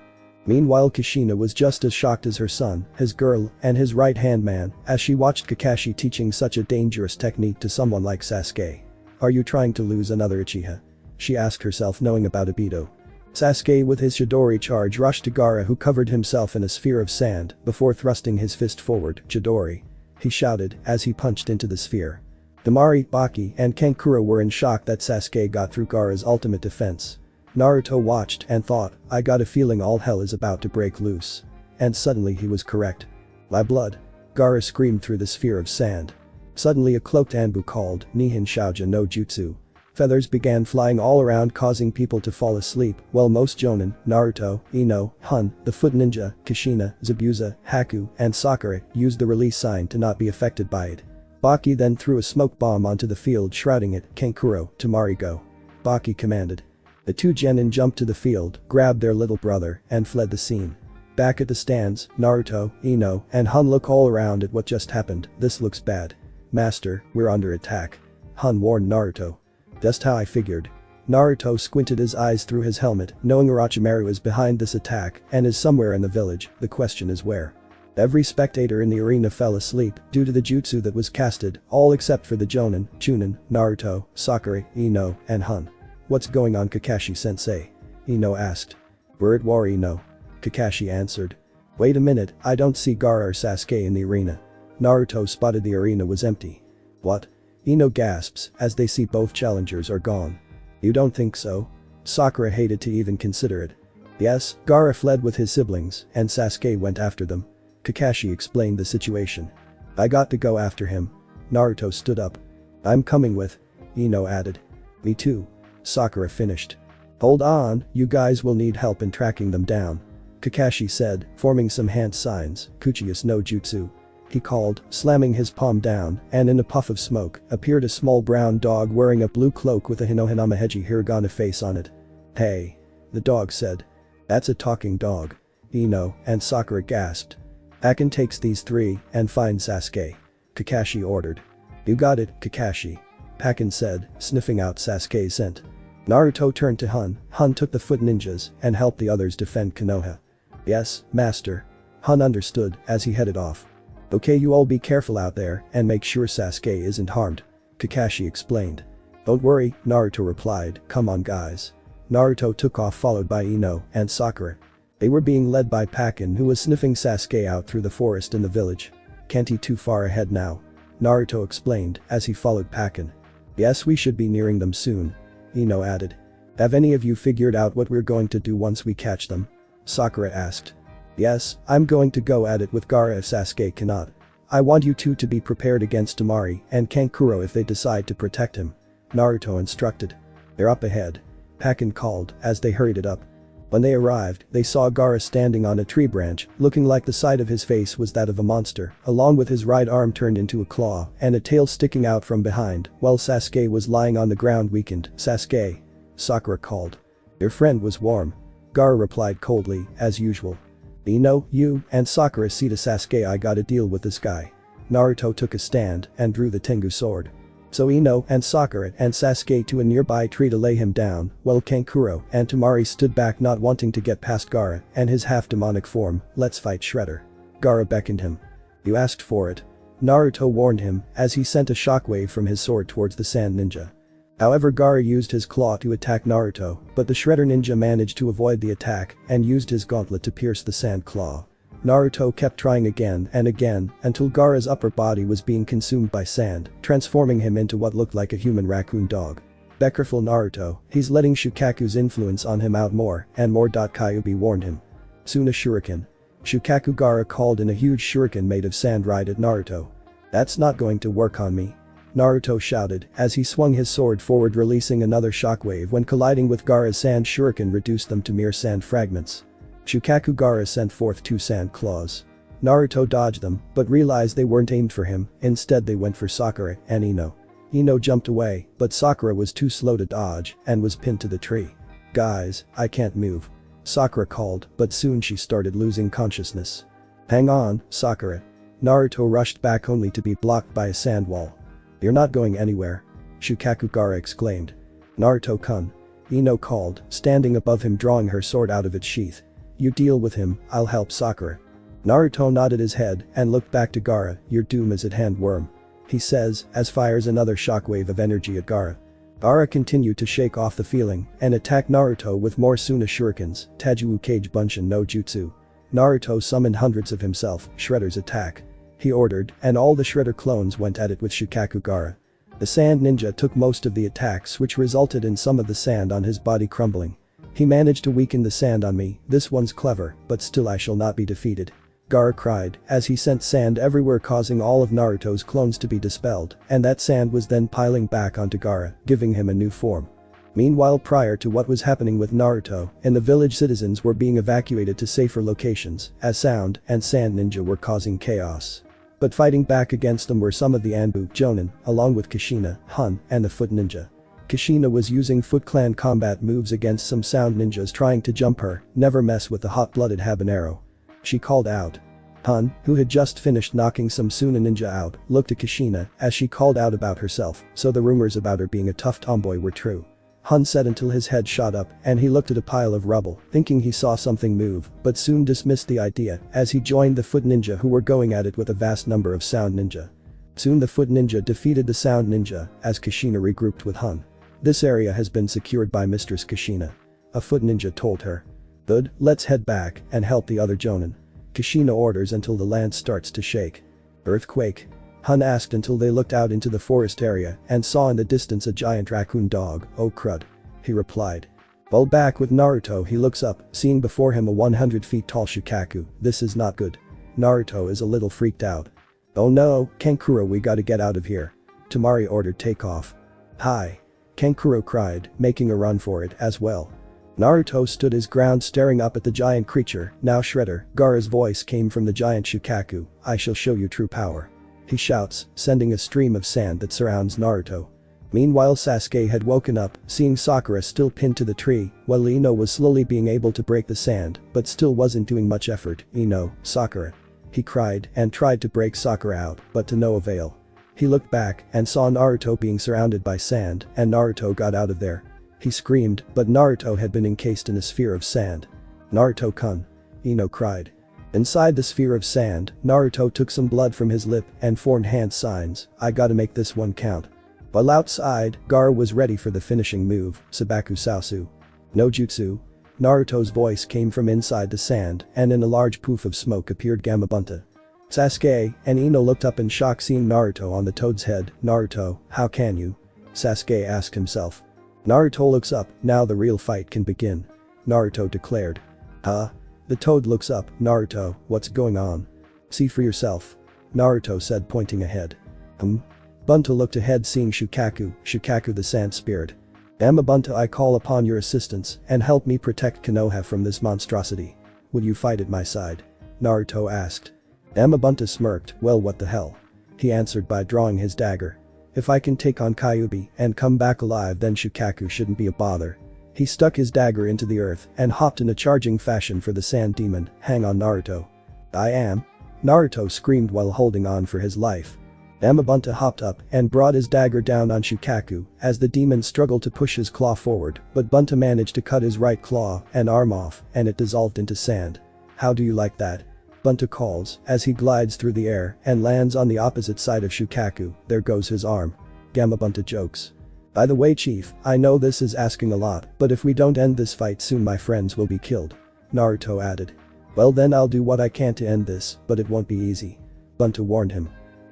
Meanwhile, Kushina was just as shocked as her son, his girl, and his right-hand man as she watched Kakashi teaching such a dangerous technique to someone like Sasuke. Are you trying to lose another Uchiha? She asked herself, knowing about Obito. Sasuke with his Chidori charge rushed to Gaara, who covered himself in a sphere of sand before thrusting his fist forward. Chidori. He shouted as he punched into the sphere. Temari, Baki, and Kankuro were in shock that Sasuke got through Gaara's ultimate defense. Naruto watched and thought, I got a feeling all hell is about to break loose. And suddenly he was correct. My blood. Gaara screamed through the sphere of sand. Suddenly a cloaked Anbu called Nihin Shouja no Jutsu. Feathers began flying all around, causing people to fall asleep, while most Jonin, Naruto, Ino, Hun, the Foot Ninja, Kushina, Zabuza, Haku, and Sakura used the release sign to not be affected by it. Baki then threw a smoke bomb onto the field, shrouding it. Kankuro, Temari, go. Baki commanded. The two genin jumped to the field, grabbed their little brother, and fled the scene. Back at the stands, Naruto, Ino, and Hun look all around at what just happened. This looks bad. Master, we're under attack. Hun warned Naruto. Just how I figured. Naruto squinted his eyes through his helmet, knowing Orochimaru is behind this attack and is somewhere in the village. The question is where. Every spectator in the arena fell asleep due to the jutsu that was casted, all except for the Jonin, Chunin, Naruto, Sakura, Ino, and Hun. What's going on, Kakashi-sensei? Ino asked. We're at war, Ino. Kakashi answered. Wait a minute, I don't see Gaara or Sasuke in the arena. Naruto spotted the arena was empty. What? Ino gasps as they see both challengers are gone. You don't think so? Sakura hated to even consider it. Yes, Gaara fled with his siblings and Sasuke went after them. Kakashi explained the situation. I got to go after him. Naruto stood up. I'm coming with. Ino added. Me too. Sakura finished. Hold on, you guys will need help in tracking them down. Kakashi said, forming some hand signs, Kuchiyas no Jutsu. He called, slamming his palm down, and in a puff of smoke, appeared a small brown dog wearing a blue cloak with a Hinohinamaheji hiragana face on it. Hey. The dog said. That's a talking dog. Ino and Sakura gasped. Akin takes these three and finds Sasuke. Kakashi ordered. You got it, Kakashi. Pakin said, sniffing out Sasuke's scent. Naruto turned to Hun. Hun took the foot ninjas and helped the others defend Konoha. Yes, master. Hun understood as he headed off. Okay, you all be careful out there and make sure Sasuke isn't harmed. Kakashi explained. Don't worry, Naruto replied, come on guys. Naruto took off followed by Ino and Sakura. They were being led by Pakin who was sniffing Sasuke out through the forest in the village. Can't he too far ahead now? Naruto explained as he followed Pakin. Yes, we should be nearing them soon. Ino added. Have any of you figured out what we're going to do once we catch them? Sakura asked. Yes, I'm going to go at it with Gaara if Sasuke cannot. I want you two to be prepared against Temari and Kankuro if they decide to protect him. Naruto instructed. They're up ahead. Pakin called as they hurried it up. When they arrived, they saw Gaara standing on a tree branch, looking like the side of his face was that of a monster, along with his right arm turned into a claw and a tail sticking out from behind, while Sasuke was lying on the ground weakened. Sasuke. Sakura called. Your friend was warm. Gaara replied coldly, as usual. Ino, you and Sakura see to Sasuke, I gotta deal with this guy. Naruto took a stand and drew the Tengu sword. So Ino and Sakura and Sasuke to a nearby tree to lay him down, while Kankuro and Temari stood back not wanting to get past Gaara and his half-demonic form. Let's fight Shredder. Gaara beckoned him. You asked for it. Naruto warned him as he sent a shockwave from his sword towards the sand ninja. However, Gaara used his claw to attack Naruto, but the Shredder ninja managed to avoid the attack and used his gauntlet to pierce the sand claw. Naruto kept trying again and again until Gaara's upper body was being consumed by sand, transforming him into what looked like a human raccoon dog. Be careful, Naruto, he's letting Shukaku's influence on him out more and more. Kyuubi warned him. Soon a shuriken. Shukaku. Gaara called in a huge shuriken made of sand right at Naruto. That's not going to work on me. Naruto shouted as he swung his sword forward, releasing another shockwave when colliding with Gaara's sand shuriken reduced them to mere sand fragments. Shukaku. Gaara sent forth two sand claws. Naruto dodged them but realized they weren't aimed for him, instead they went for Sakura and Ino. Ino jumped away, but Sakura was too slow to dodge and was pinned to the tree. Guys, I can't move. Sakura called, but soon she started losing consciousness. Hang on, Sakura. Naruto rushed back only to be blocked by a sand wall. You're not going anywhere. Shukaku. Gaara exclaimed. Naruto-kun. Ino called, standing above him drawing her sword out of its sheath. You deal with him, I'll help Sakura. Naruto nodded his head and looked back to Gaara. Your doom is at hand, worm. He says as fires another shockwave of energy at Gaara. Gaara continued to shake off the feeling and attack Naruto with more Suna shurikens, Tajuwu Kage Bunshin no Jutsu. Naruto summoned hundreds of himself, Shredder's attack. He ordered, and all the Shredder clones went at it with Shukaku. Gaara. The sand ninja took most of the attacks, which resulted in some of the sand on his body crumbling. He managed to weaken the sand on me. This one's clever, but still I shall not be defeated. Gaara cried as he sent sand everywhere, causing all of Naruto's clones to be dispelled, and that sand was then piling back onto Gaara, giving him a new form. Meanwhile, prior to what was happening with Naruto, in the village citizens were being evacuated to safer locations, as sound and sand ninja were causing chaos. But fighting back against them were some of the Anbu, Jonin, along with Kushina, Hun, and the foot ninja. Kushina was using Foot Clan combat moves against some sound ninjas trying to jump her, never mess with the hot-blooded habanero. She called out. Hun, who had just finished knocking some Suna ninja out, looked at Kushina as she called out about herself, so the rumors about her being a tough tomboy were true. Hun said until his head shot up and he looked at a pile of rubble, thinking he saw something move, but soon dismissed the idea as he joined the foot ninja who were going at it with a vast number of sound ninja. Soon the foot ninja defeated the sound ninja as Kushina regrouped with Hun. This area has been secured by Mistress Kushina. A foot ninja told her. Good, let's head back and help the other jonin. Kushina orders until the land starts to shake. Earthquake? Hun asked until they looked out into the forest area and saw in the distance a giant raccoon dog. Oh crud. He replied. While back with Naruto he looks up, seeing before him a 100 feet tall Shukaku. This is not good. Naruto is a little freaked out. Oh no, Kankuro, we gotta get out of here. Temari ordered takeoff. Hi. Kankuro cried, making a run for it as well. Naruto stood his ground staring up at the giant creature. Now Shredder, Gaara's voice came from the giant Shukaku. I shall show you true power. He shouts, sending a stream of sand that surrounds Naruto. Meanwhile Sasuke had woken up, seeing Sakura still pinned to the tree, while Ino was slowly being able to break the sand, but still wasn't doing much effort. Ino, Sakura. He cried and tried to break Sakura out, but to no avail. He looked back and saw Naruto being surrounded by sand, and Naruto got out of there. He screamed, but Naruto had been encased in a sphere of sand. Naruto-kun. Ino cried. Inside the sphere of sand, Naruto took some blood from his lip and formed hand signs. I gotta make this one count. While outside, Gaara was ready for the finishing move, Sabaku Sausu. No jutsu. Naruto's voice came from inside the sand, and in a large poof of smoke appeared Gamabunta. Sasuke and Ino looked up in shock seeing Naruto on the toad's head. Naruto, how can you? Sasuke asked himself. Naruto looks up, now the real fight can begin. Naruto declared. Huh? The toad looks up. Naruto, what's going on? See for yourself. Naruto said pointing ahead. Bunta looked ahead seeing Shukaku the sand spirit. Gamabunta, I call upon your assistance and help me protect Konoha from this monstrosity. Would you fight at my side? Naruto asked. Gamabunta smirked, well what the hell? He answered by drawing his dagger. If I can take on Kyuubi and come back alive then Shukaku shouldn't be a bother. He stuck his dagger into the earth and hopped in a charging fashion for the sand demon. Hang on Naruto. I am. Naruto screamed while holding on for his life. Gamabunta hopped up and brought his dagger down on Shukaku as the demon struggled to push his claw forward, but Bunta managed to cut his right claw and arm off and it dissolved into sand. How do you like that? Bunta calls as he glides through the air and lands on the opposite side of Shukaku. There goes his arm. Gamabunta jokes. By the way chief, I know this is asking a lot, but if we don't end this fight soon my friends will be killed. Naruto added. Well then I'll do what I can to end this, but it won't be easy. Bunta warned him.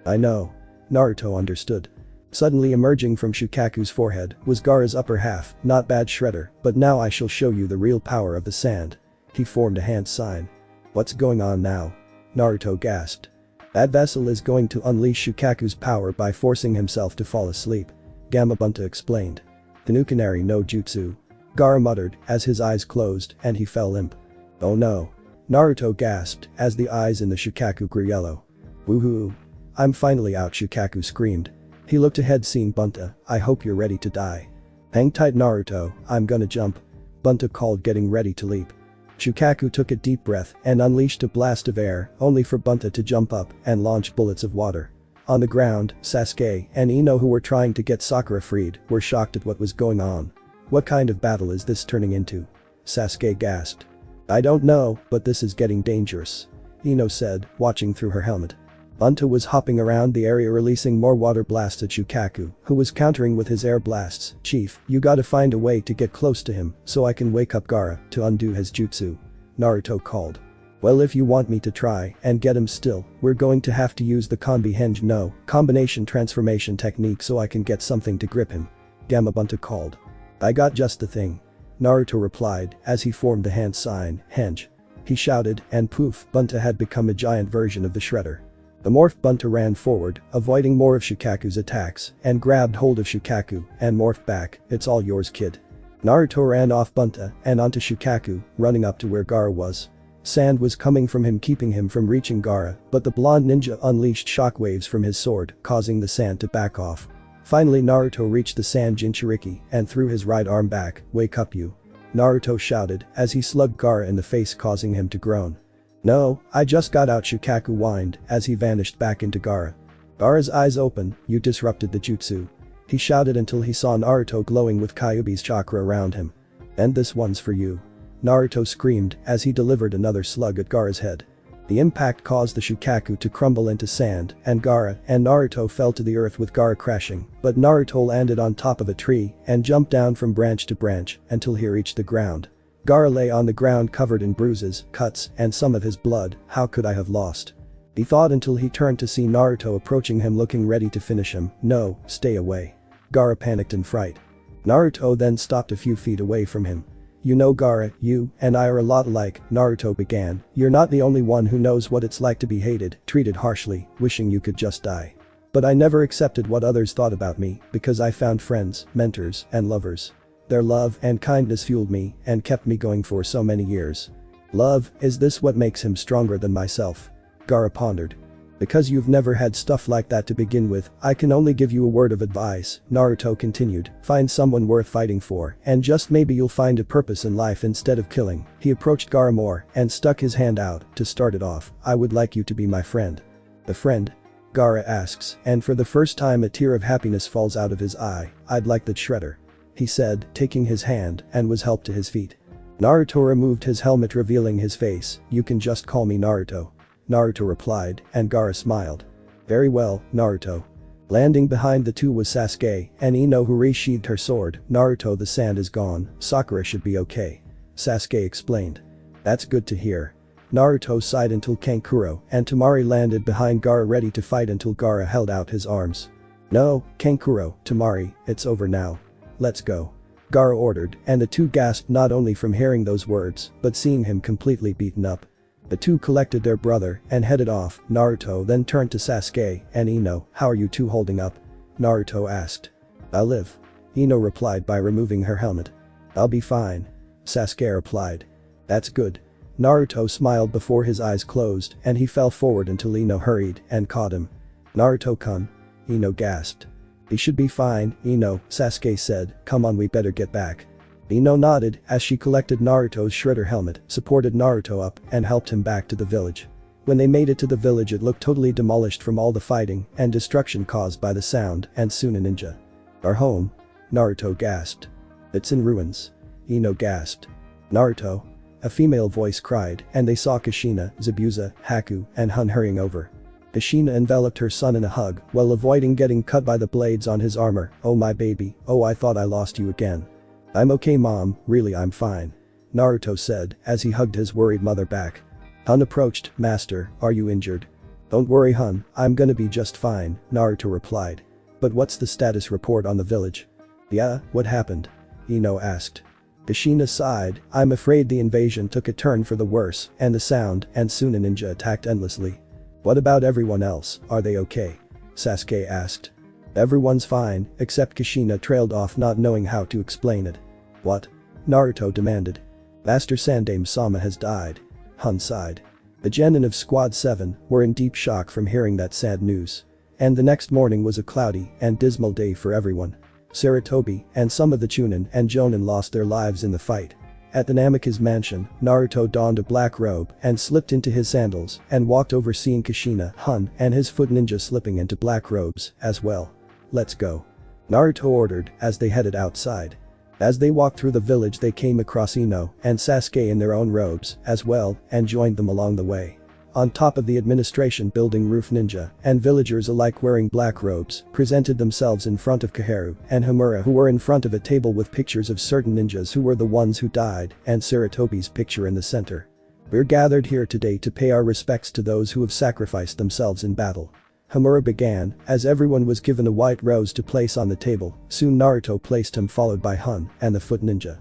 I know. Naruto understood. Suddenly emerging from Shukaku's forehead was Gaara's upper half. Not bad Shredder, but now I shall show you the real power of the sand. He formed a hand sign. What's going on now? Naruto gasped. That vessel is going to unleash Shukaku's power by forcing himself to fall asleep. Gamabunta explained. Tanukanari no jutsu. Gaara muttered as his eyes closed and he fell limp. Oh no. Naruto gasped as the eyes in the Shukaku grew yellow. Woohoo. I'm finally out Shukaku screamed. He looked ahead seeing Bunta. I hope you're ready to die. Hang tight Naruto, I'm gonna jump. Bunta called getting ready to leap. Shukaku took a deep breath and unleashed a blast of air only for Bunta to jump up and launch bullets of water. On the ground, Sasuke and Ino who were trying to get Sakura freed were shocked at what was going on. What kind of battle is this turning into? Sasuke gasped. I don't know, but this is getting dangerous. Ino said, watching through her helmet. Bunta was hopping around the area releasing more water blasts at Shukaku, who was countering with his air blasts. Chief, you gotta find a way to get close to him so I can wake up Gaara to undo his jutsu. Naruto called. Well if you want me to try and get him still, we're going to have to use the combination transformation technique so I can get something to grip him. Gamabunta called. I got just the thing. Naruto replied as he formed the hand sign, henge. He shouted and poof, Bunta had become a giant version of the Shredder. The morphed Bunta ran forward, avoiding more of Shukaku's attacks, and grabbed hold of Shukaku and morphed back. It's all yours kid. Naruto ran off Bunta and onto Shukaku, running up to where Gaara was. Sand was coming from him keeping him from reaching Gaara, but the blonde ninja unleashed shockwaves from his sword, causing the sand to back off. Finally Naruto reached the sand Jinchuriki and threw his right arm back. "Wake up you." Naruto shouted as he slugged Gaara in the face, causing him to groan. "No, I just got out," Shukaku whined as he vanished back into Gaara. Gaara's eyes open. "You disrupted the jutsu." He shouted until he saw Naruto glowing with Kyuubi's chakra around him. "And this one's for you." Naruto screamed as he delivered another slug at Gaara's head. The impact caused the Shukaku to crumble into sand, and Gaara and Naruto fell to the earth with Gaara crashing, but Naruto landed on top of a tree and jumped down from branch to branch until he reached the ground. Gaara lay on the ground covered in bruises, cuts, and some of his blood. How could I have lost? He thought until he turned to see Naruto approaching him looking ready to finish him. "No, stay away." Gaara panicked in fright. Naruto then stopped a few feet away from him. "You know Gaara, you and I are a lot alike," Naruto began. "You're not the only one who knows what it's like to be hated, treated harshly, wishing you could just die. But I never accepted what others thought about me because I found friends, mentors, and lovers. Their love and kindness fueled me and kept me going for so many years. Love, is this what makes him stronger than myself?" Gaara pondered. "Because you've never had stuff like that to begin with, I can only give you a word of advice," Naruto continued. "Find someone worth fighting for, and just maybe you'll find a purpose in life instead of killing." He approached Gaara more and stuck his hand out. "To start it off, I would like you to be my friend." "The friend?" Gaara asks, and for the first time a tear of happiness falls out of his eye. "I'd like that, Shredder," he said, taking his hand, and was helped to his feet. Naruto removed his helmet revealing his face. "You can just call me Naruto," Naruto replied, and Gaara smiled. "Very well, Naruto." Landing behind the two was Sasuke and Ino, who resheathed her sword. "Naruto, the sand is gone. Sakura should be okay," Sasuke explained. "That's good to hear." Naruto sighed until Kankuro and Temari landed behind Gaara ready to fight until Gaara held out his arms. "No, Kankuro, Temari, it's over now. Let's go," Gaara ordered, and the two gasped not only from hearing those words but seeing him completely beaten up. The two collected their brother and headed off. Naruto then turned to Sasuke and Ino. "How are you two holding up?" Naruto asked. "I'll live," Ino replied by removing her helmet. "I'll be fine," Sasuke replied. "That's good." Naruto smiled before his eyes closed and he fell forward until Ino hurried and caught him. "Naruto-kun," Ino gasped. "He should be fine, Ino," Sasuke said. "Come on, we better get back." Ino nodded as she collected Naruto's shredder helmet, supported Naruto up, and helped him back to the village. When they made it to the village, it looked totally demolished from all the fighting and destruction caused by the sound and soon a ninja. "Our home?" Naruto gasped. "It's in ruins," Ino gasped. "Naruto?" a female voice cried, and they saw Kushina, Zabuza, Haku, and Hun hurrying over. Kushina enveloped her son in a hug while avoiding getting cut by the blades on his armor. "Oh my baby, oh I thought I lost you again." "I'm okay mom, really I'm fine," Naruto said as he hugged his worried mother back. Hun approached. "Master, are you injured?" "Don't worry Hun, I'm gonna be just fine," Naruto replied. "But what's the status report on the village?" "Yeah, what happened?" Ino asked. Kushina sighed. "I'm afraid the invasion took a turn for the worse, and the sound and soon a ninja attacked endlessly." "What about everyone else, are they okay?" Sasuke asked. "Everyone's fine, except Kushina," trailed off not knowing how to explain it. "What?" Naruto demanded. "Master Sandaime Sama has died," Hun sighed. The genin of Squad 7 were in deep shock from hearing that sad news. And the next morning was a cloudy and dismal day for everyone. Sarutobi and some of the Chunin and Jonin lost their lives in the fight. At the Namikaze mansion, Naruto donned a black robe and slipped into his sandals and walked over seeing Kushina, Hun, and his foot ninja slipping into black robes as well. "Let's go," Naruto ordered as they headed outside. As they walked through the village they came across Ino and Sasuke in their own robes as well and joined them along the way. On top of the administration building, roof ninja and villagers alike wearing black robes presented themselves in front of Koharu and Homura, who were in front of a table with pictures of certain ninjas who were the ones who died and Sarutobi's picture in the center. "We're gathered here today to pay our respects to those who have sacrificed themselves in battle," Homura began as everyone was given a white rose to place on the table. Soon Naruto placed him, followed by Hun and the foot ninja.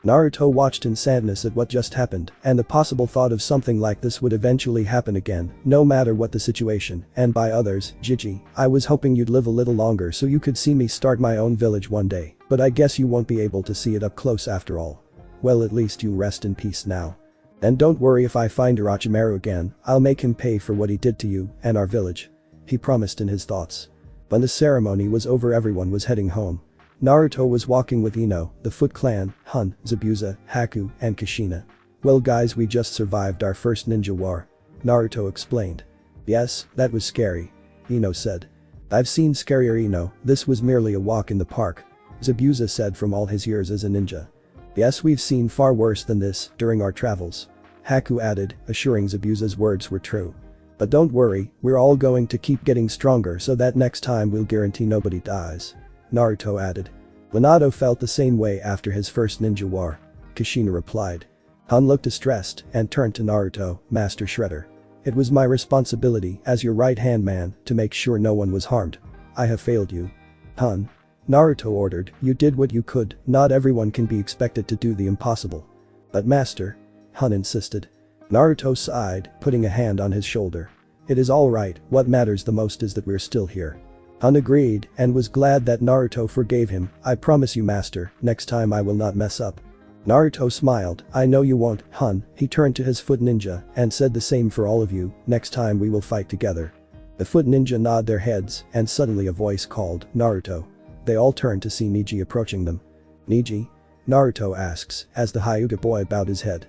Naruto watched in sadness at what just happened and the possible thought of something like this would eventually happen again, no matter what the situation, and by others. "Jiji, I was hoping you'd live a little longer so you could see me start my own village one day, but I guess you won't be able to see it up close after all. Well, at least you rest in peace now. And don't worry, if I find Orochimaru again, I'll make him pay for what he did to you and our village," he promised in his thoughts. When the ceremony was over, everyone was heading home. Naruto was walking with Ino, the Foot Clan, Hun, Zabuza, Haku, and Kushina. "Well guys, we just survived our first ninja war," Naruto explained. "Yes, that was scary," Ino said. "I've seen scarier, Ino, this was merely a walk in the park," Zabuza said from all his years as a ninja. "Yes, we've seen far worse than this during our travels," Haku added, assuring Zabuza's words were true. "But don't worry, we're all going to keep getting stronger so that next time we'll guarantee nobody dies," Naruto added. "Minato felt the same way after his first ninja war," Kushina replied. Hun looked distressed and turned to Naruto, "Master Shredder. It was my responsibility as your right-hand man to make sure no one was harmed. I have failed you." "Hun," Naruto ordered, "you did what you could, not everyone can be expected to do the impossible." "But master," Hun insisted. Naruto sighed, putting a hand on his shoulder. "It is alright, what matters the most is that we're still here." Hun agreed and was glad that Naruto forgave him. "I promise you master, next time I will not mess up." Naruto smiled, "I know you won't, Hun." He turned to his foot ninja and said the same for all of you, "Next time we will fight together." The foot ninja nod their heads and suddenly a voice called, "Naruto." They all turned to see Neji approaching them. "Neji?" Naruto asks as the Hyuga boy bowed his head.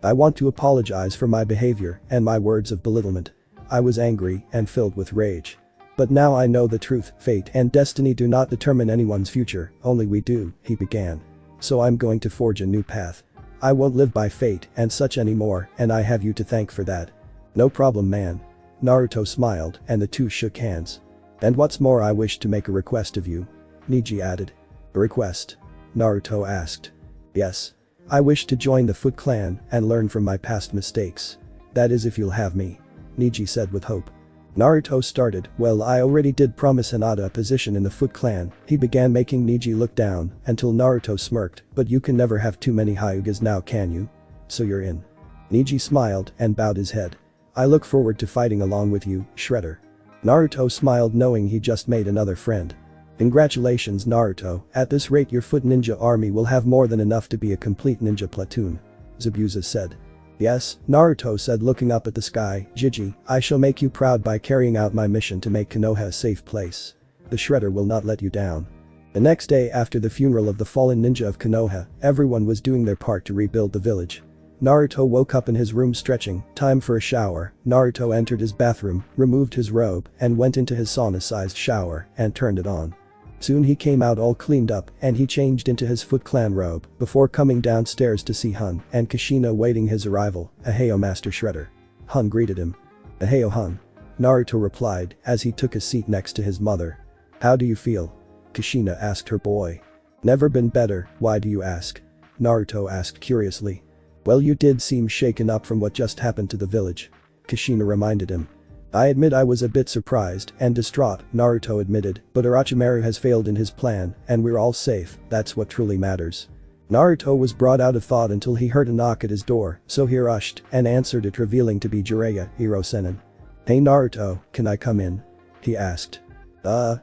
"I want to apologize for my behavior and my words of belittlement. I was angry and filled with rage. But now I know the truth, fate and destiny do not determine anyone's future, only we do," he began. "So I'm going to forge a new path. I won't live by fate and such anymore, and I have you to thank for that." "No problem, man." Naruto smiled and the two shook hands. "And what's more, I wish to make a request of you," Neji added. "A request?" Naruto asked. "Yes. I wish to join the Foot Clan and learn from my past mistakes. That is if you'll have me," Neji said with hope. Naruto started, "Well, I already did promise Hinata a position in the Foot Clan," he began, making Neji look down until Naruto smirked, "But you can never have too many Hyugas now, can you? So you're in." Neji smiled and bowed his head. "I look forward to fighting along with you, Shredder." Naruto smiled knowing he just made another friend. "Congratulations, Naruto, at this rate your foot ninja army will have more than enough to be a complete ninja platoon," Zabuza said. "Yes," Naruto said looking up at the sky, "Jiji, I shall make you proud by carrying out my mission to make Konoha a safe place. The Shredder will not let you down." The next day after the funeral of the fallen ninja of Konoha, everyone was doing their part to rebuild the village. Naruto woke up in his room stretching, time for a shower. Naruto entered his bathroom, removed his robe, and went into his sauna-sized shower and turned it on. Soon he came out all cleaned up and he changed into his Foot Clan robe before coming downstairs to see Hun and Kushina awaiting his arrival. "Aheo, Master Shredder." Hun greeted him. "Aheo, Hun," Naruto replied as he took a seat next to his mother. "How do you feel?" Kushina asked her boy. "Never been better, why do you ask?" Naruto asked curiously. "Well, you did seem shaken up from what just happened to the village," Kushina reminded him. "I admit I was a bit surprised and distraught," Naruto admitted, "but Orochimaru has failed in his plan and we're all safe, that's what truly matters." Naruto was brought out of thought until he heard a knock at his door, so he rushed and answered it, revealing to be Jiraiya, Sannin. "Hey Naruto, can I come in?" he asked.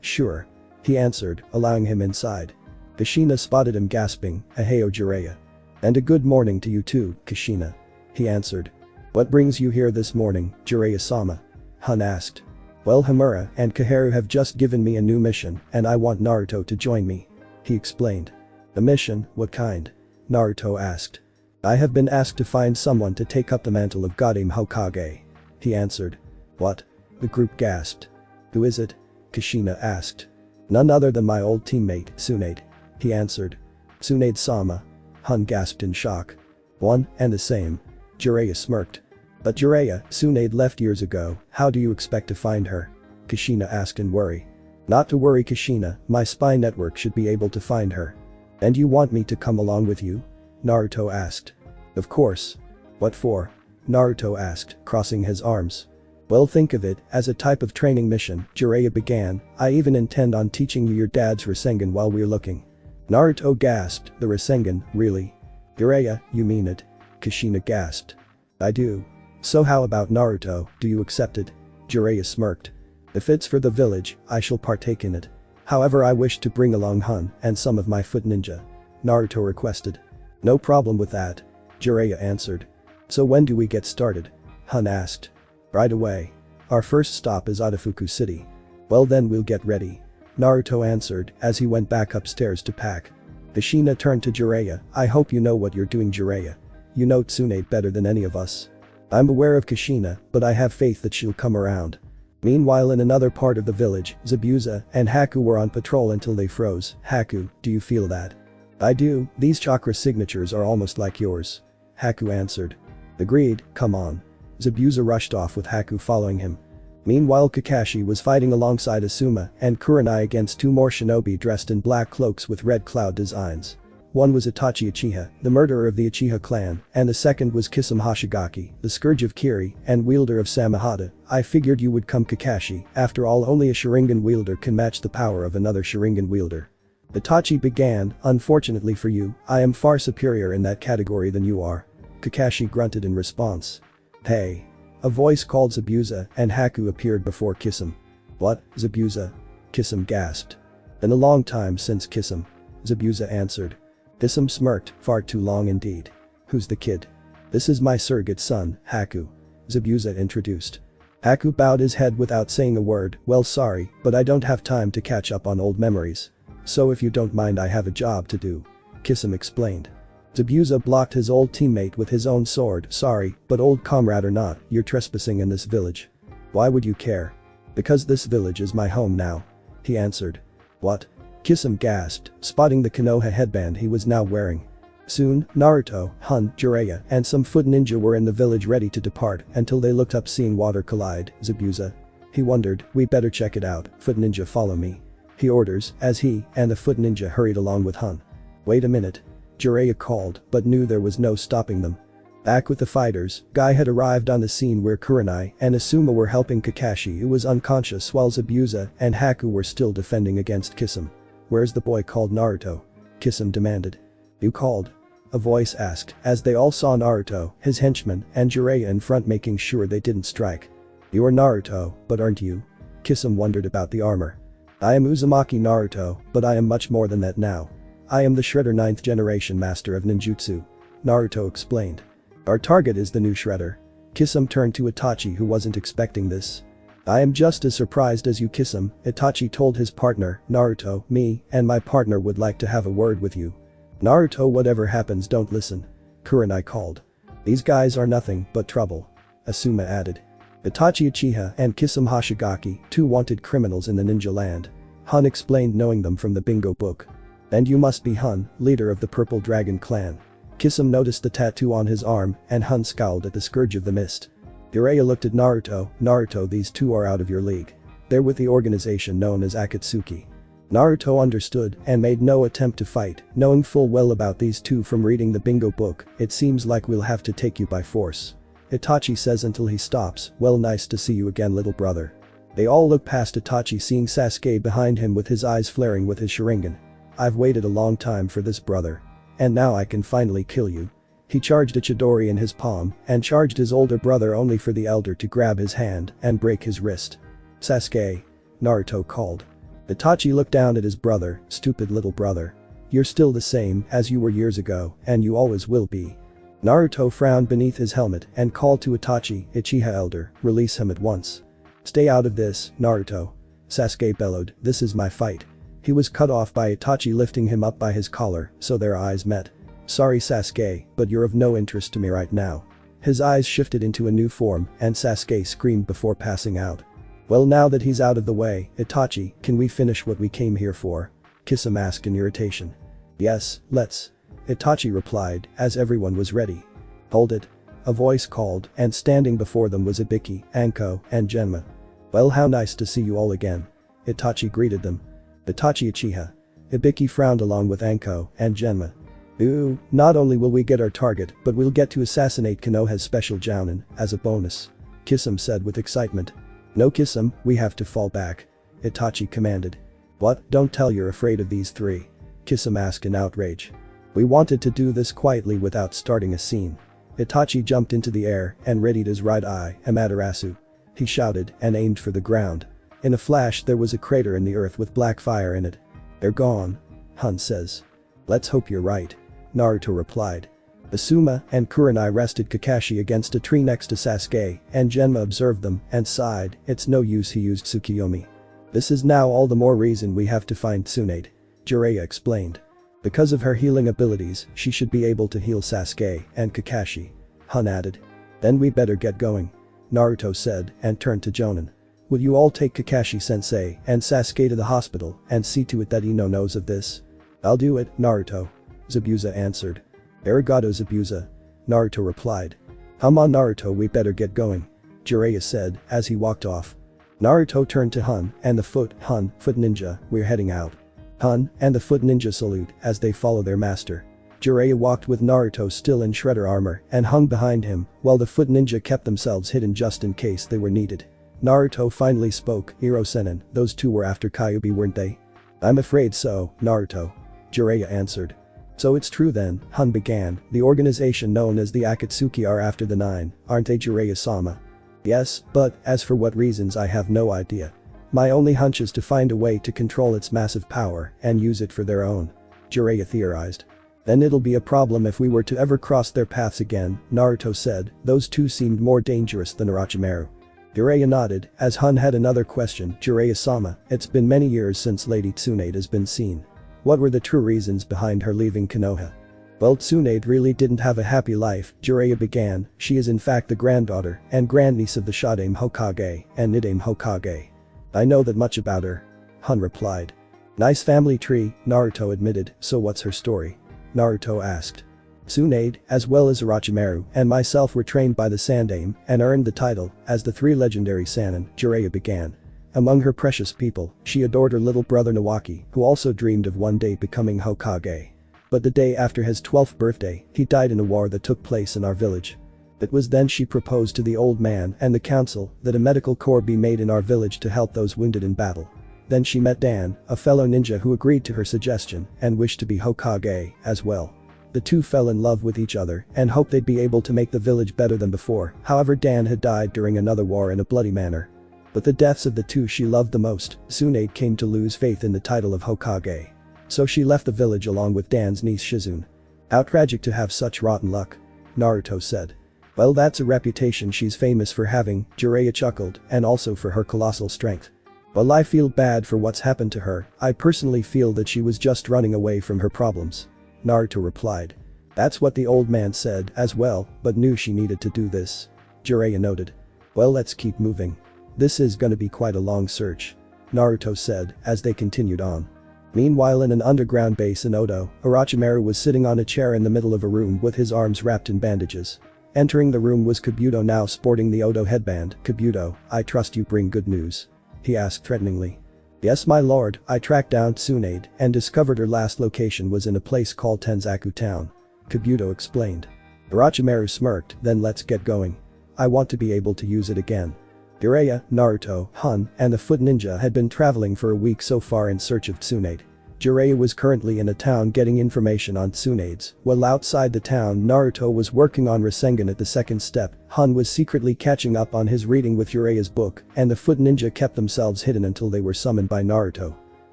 Sure," he answered, allowing him inside. Kushina spotted him gasping, "Aheo Jiraiya." "And a good morning to you too, Kushina," he answered. "What brings you here this morning, Jiraiya-sama?" Hun asked. "Well, Hamura and Kaharu have just given me a new mission and I want Naruto to join me," he explained. "A mission, what kind?" Naruto asked. "I have been asked to find someone to take up the mantle of Godame Hokage," he answered. "What?" the group gasped. "Who is it?" Kushina asked. "None other than my old teammate, Tsunade," he answered. "Tsunade-sama?" Hun gasped in shock. "One and the same," Jiraiya smirked. "But Jiraiya, Tsunade left years ago, how do you expect to find her?" Kushina asked in worry. "Not to worry, Kushina, my spy network should be able to find her." "And you want me to come along with you?" Naruto asked. "Of course." "What for?" Naruto asked, crossing his arms. "Well, think of it as a type of training mission," Jiraiya began. "I even intend on teaching you your dad's Rasengan while we're looking." Naruto gasped, "The Rasengan, really?" "Jiraiya, you mean it?" Kushina gasped. "I do." "So how about Naruto, do you accept it?" Jiraiya smirked. "If it's for the village, I shall partake in it. However, I wish to bring along Hun and some of my foot ninja," Naruto requested. "No problem with that," Jiraiya answered. "So when do we get started?" Hun asked. "Right away. Our first stop is Otafuku City." Well then we'll get ready. Naruto answered as he went back upstairs to pack. Kushina turned to Jiraiya. I hope you know what you're doing, Jiraiya. You know Tsunade better than any of us. I'm aware of Kushina, but I have faith that she'll come around. Meanwhile in another part of the village, Zabuza and Haku were on patrol until they froze. Haku, do you feel that? I do, these chakra signatures are almost like yours. Haku answered. Agreed, come on. Zabuza rushed off with Haku following him. Meanwhile Kakashi was fighting alongside Asuma and Kurenai against two more shinobi dressed in black cloaks with red cloud designs. One was Itachi Uchiha, the murderer of the Uchiha clan, and the second was Kisame Hoshigaki, the scourge of Kiri and wielder of Samehada. I figured you would come, Kakashi, after all only a Sharingan wielder can match the power of another Sharingan wielder. Itachi began, unfortunately for you, I am far superior in that category than you are. Kakashi grunted in response. Hey. A voice called Zabuza and Haku appeared before Kisame. What, Zabuza? Kisame gasped. Been a long time since Kisame. Zabuza answered. Kisame smirked, far too long indeed. Who's the kid? This is my surrogate son, Haku. Zabuza introduced. Haku bowed his head without saying a word. Well sorry, but I don't have time to catch up on old memories. So if you don't mind I have a job to do. Kisame explained. Zabuza blocked his old teammate with his own sword. Sorry, but old comrade or not, you're trespassing in this village. Why would you care? Because this village is my home now. He answered. What? Kisame gasped, spotting the Konoha headband he was now wearing. Soon, Naruto, Hun, Jiraiya, and some foot ninja were in the village ready to depart until they looked up seeing water collide. Zabuza. He wondered, we better check it out, foot ninja follow me. He orders, as he and the foot ninja hurried along with Hun. Wait a minute. Jiraiya called, but knew there was no stopping them. Back with the fighters, Guy had arrived on the scene where Kurenai and Asuma were helping Kakashi, who was unconscious, while Zabuza and Haku were still defending against Kisame. Where's the boy called Naruto? Kisame demanded. You called? A voice asked as they all saw Naruto, his henchman, and Jiraiya in front making sure they didn't strike. You are Naruto, but aren't you? Kisame wondered about the armor. I am Uzumaki Naruto, but I am much more than that now. I am the Shredder 9th generation master of ninjutsu. Naruto explained. Our target is the new Shredder. Kisame turned to Itachi who wasn't expecting this. I am just as surprised as you, Kisame, Itachi told his partner, Naruto, me, and my partner would like to have a word with you. Naruto, whatever happens don't listen. Kurenai called. These guys are nothing but trouble. Asuma added. Itachi Uchiha and Kisame Hoshigaki, two wanted criminals in the ninja land. Hun explained, knowing them from the bingo book. And you must be Hun, leader of the Purple Dragon clan. Kisame noticed the tattoo on his arm and Hun scowled at the Scourge of the Mist. Jiraiya looked at Naruto. Naruto, these two are out of your league. They're with the organization known as Akatsuki. Naruto understood and made no attempt to fight, knowing full well about these two from reading the bingo book. It seems like we'll have to take you by force. Itachi says until he stops, well, nice to see you again, little brother. They all look past Itachi, seeing Sasuke behind him with his eyes flaring with his Sharingan. I've waited a long time for this, brother. And now I can finally kill you. He charged a Chidori in his palm and charged his older brother, only for the elder to grab his hand and break his wrist. Sasuke. Naruto called. Itachi looked down at his brother. Stupid little brother. You're still the same as you were years ago, and you always will be. Naruto frowned beneath his helmet and called to Itachi, Uchiha elder, release him at once. Stay out of this, Naruto. Sasuke bellowed, this is my fight. He was cut off by Itachi lifting him up by his collar, so their eyes met. Sorry Sasuke, but you're of no interest to me right now. His eyes shifted into a new form and Sasuke screamed before passing out. Well, now that he's out of the way, Itachi, can we finish what we came here for? Kisame asked in irritation. Yes, let's. Itachi replied as everyone was ready. Hold it. A voice called and standing before them was Ibiki, Anko, and Genma. Well, how nice to see you all again. Itachi greeted them. Itachi Uchiha. Ibiki frowned along with Anko and Genma. Ooh, not only will we get our target, but we'll get to assassinate Konoha's special Jounin as a bonus. Kisame said with excitement. No Kisame, we have to fall back. Itachi commanded. What, don't tell you're afraid of these three. Kisame asked in outrage. We wanted to do this quietly without starting a scene. Itachi jumped into the air and readied his right eye, Amaterasu. He shouted and aimed for the ground. In a flash there was a crater in the earth with black fire in it. They're gone. Hun says. Let's hope you're right. Naruto replied. Asuma and Kurenai rested Kakashi against a tree next to Sasuke, and Genma observed them and sighed, it's no use, he used Tsukiyomi. This is now all the more reason we have to find Tsunade. Jiraiya explained. Because of her healing abilities, she should be able to heal Sasuke and Kakashi. Hun added. Then we better get going. Naruto said and turned to Jonin. Will you all take Kakashi-sensei and Sasuke to the hospital and see to it that Ino knows of this? I'll do it, Naruto. Zabuza answered. Arigato Zabuza. Naruto replied. Come on Naruto, we better get going. Jiraiya said as he walked off. Naruto turned to Hun and the foot ninja, we're heading out. Hun and the foot ninja salute as they follow their master. Jiraiya walked with Naruto still in shredder armor and hung behind him while the foot ninja kept themselves hidden just in case they were needed. Naruto finally spoke, Iro Sennin, those two were after Kyuubi weren't they? I'm afraid so, Naruto. Jiraiya answered. So it's true then, Hun began, the organization known as the Akatsuki are after the Nine, aren't they Jiraiya-sama? Yes, but as for what reasons I have no idea. My only hunch is to find a way to control its massive power and use it for their own. Jiraiya theorized. Then it'll be a problem if we were to ever cross their paths again, Naruto said, those two seemed more dangerous than Orochimaru. Jiraiya nodded as Hun had another question, Jiraiya-sama, it's been many years since Lady Tsunade has been seen. What were the true reasons behind her leaving Konoha? Well, Tsunade really didn't have a happy life, Jiraiya began, she is in fact the granddaughter and grandniece of the Shadame Hokage and Nidame Hokage. I know that much about her. Hun replied. Nice family tree, Naruto admitted, so what's her story? Naruto asked. Tsunade, as well as Orochimaru and myself were trained by the Sandaime and earned the title as the three legendary Sannin, Jiraiya began. Among her precious people, she adored her little brother Nawaki, who also dreamed of one day becoming Hokage. But the day after his 12th birthday, he died in a war that took place in our village. It was then she proposed to the old man and the council that a medical corps be made in our village to help those wounded in battle. Then she met Dan, a fellow ninja who agreed to her suggestion and wished to be Hokage as well. The two fell in love with each other and hoped they'd be able to make the village better than before, however Dan had died during another war in a bloody manner. But the deaths of the two she loved the most, Tsunade came to lose faith in the title of Hokage. So she left the village along with Dan's niece Shizune. How tragic to have such rotten luck. Naruto said. Well, that's a reputation she's famous for having, Jiraiya chuckled, and also for her colossal strength. While I feel bad for what's happened to her, I personally feel that she was just running away from her problems. Naruto replied. That's what the old man said as well, but knew she needed to do this. Jiraiya noted. Well, let's keep moving. This is gonna be quite a long search. Naruto said as they continued on. Meanwhile, in an underground base in Odo, Orochimaru was sitting on a chair in the middle of a room with his arms wrapped in bandages. Entering the room was Kabuto, now sporting the Odo headband. Kabuto, I trust you bring good news. He asked threateningly. Yes my lord, I tracked down Tsunade and discovered her last location was in a place called Tenzaku Town. Kabuto explained. Orochimaru smirked, then let's get going. I want to be able to use it again. Jiraiya, Naruto, Hun, and the Foot Ninja had been traveling for a week so far in search of Tsunade. Jiraiya was currently in a town getting information on Tsunades, while outside the town Naruto was working on Rasengan at the second step, Hun was secretly catching up on his reading with Jiraiya's book, and the Foot Ninja kept themselves hidden until they were summoned by Naruto.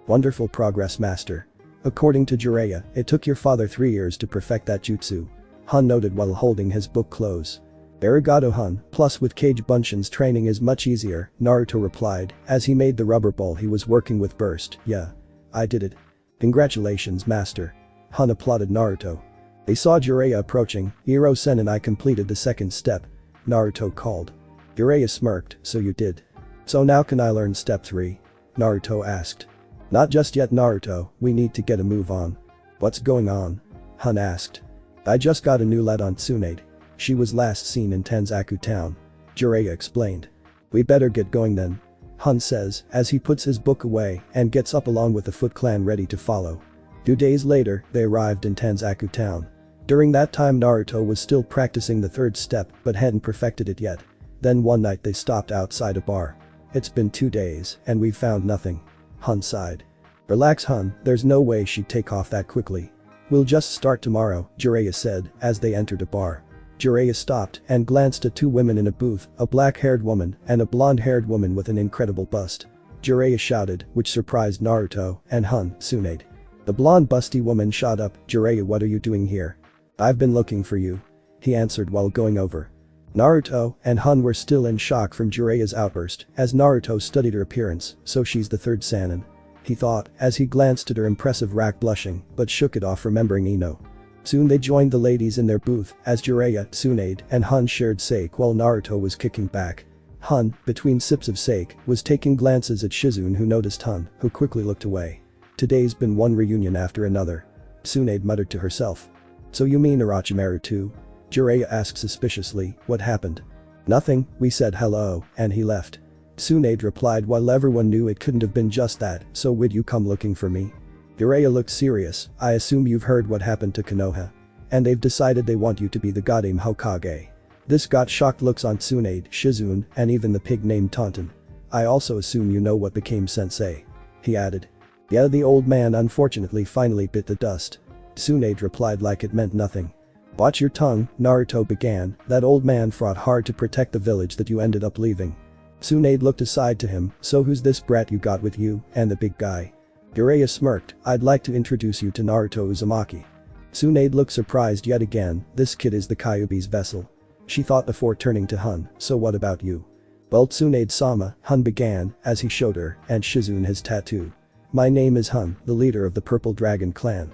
Wonderful progress, master. According to Jiraiya, it took your father 3 years to perfect that jutsu. Hun noted while holding his book close. Arigato Hun, plus with Kage Bunshin's training is much easier, Naruto replied, as he made the rubber ball he was working with burst. Yeah. I did it. Congratulations master. Hun applauded Naruto. They saw Jiraiya approaching, Iro Sennin I completed the second step. Naruto called. Jiraiya smirked, so you did. So now can I learn step 3? Naruto asked. Not just yet Naruto, we need to get a move on. What's going on? Hun asked. I just got a new lead on Tsunade. She was last seen in Tenzaku Town. Jiraiya explained. We better get going then. Hun says as he puts his book away and gets up along with the Foot Clan ready to follow. 2 days later, they arrived in Tenzaku Town. During that time Naruto was still practicing the third step but hadn't perfected it yet. Then one night they stopped outside a bar. It's been 2 days and we've found nothing. Hun sighed. Relax Hun, there's no way she'd take off that quickly. We'll just start tomorrow, Jiraiya said as they entered a bar. Jiraiya stopped and glanced at 2 women in a booth, a black-haired woman and a blonde-haired woman with an incredible bust. Jiraiya shouted, which surprised Naruto and Hun, Tsunade. The blonde busty woman shot up, Jiraiya, what are you doing here? I've been looking for you. He answered while going over. Naruto and Hun were still in shock from Jiraiya's outburst as Naruto studied her appearance, so she's the third Sannin. He thought as he glanced at her impressive rack blushing but shook it off remembering Ino. Soon they joined the ladies in their booth as Jiraiya, Tsunade and Hun shared sake while Naruto was kicking back. Hun, between sips of sake, was taking glances at Shizune who noticed Hun, who quickly looked away. Today's been one reunion after another. Tsunade muttered to herself. So you mean Orochimaru too? Jiraiya asked suspiciously, what happened? Nothing, we said hello, and he left. Tsunade replied while everyone knew it couldn't have been just that, so would you come looking for me? Jiraiya looked serious, I assume you've heard what happened to Konoha. And they've decided they want you to be the Goddamn Hokage. This got shocked looks on Tsunade, Shizune, and even the pig named Taunton. I also assume you know what became Sensei. He added. Yeah, the old man unfortunately finally bit the dust. Tsunade replied like it meant nothing. Watch your tongue, Naruto began, that old man fought hard to protect the village that you ended up leaving. Tsunade looked aside to him, so who's this brat you got with you, and the big guy? Jiraiya smirked, I'd like to introduce you to Naruto Uzumaki. Tsunade looked surprised yet again, this kid is the Kyuubi's vessel. She thought before turning to Hun, so what about you? Well Tsunade-sama, Hun began, as he showed her, and Shizune his tattoo. My name is Hun, the leader of the Purple Dragon clan.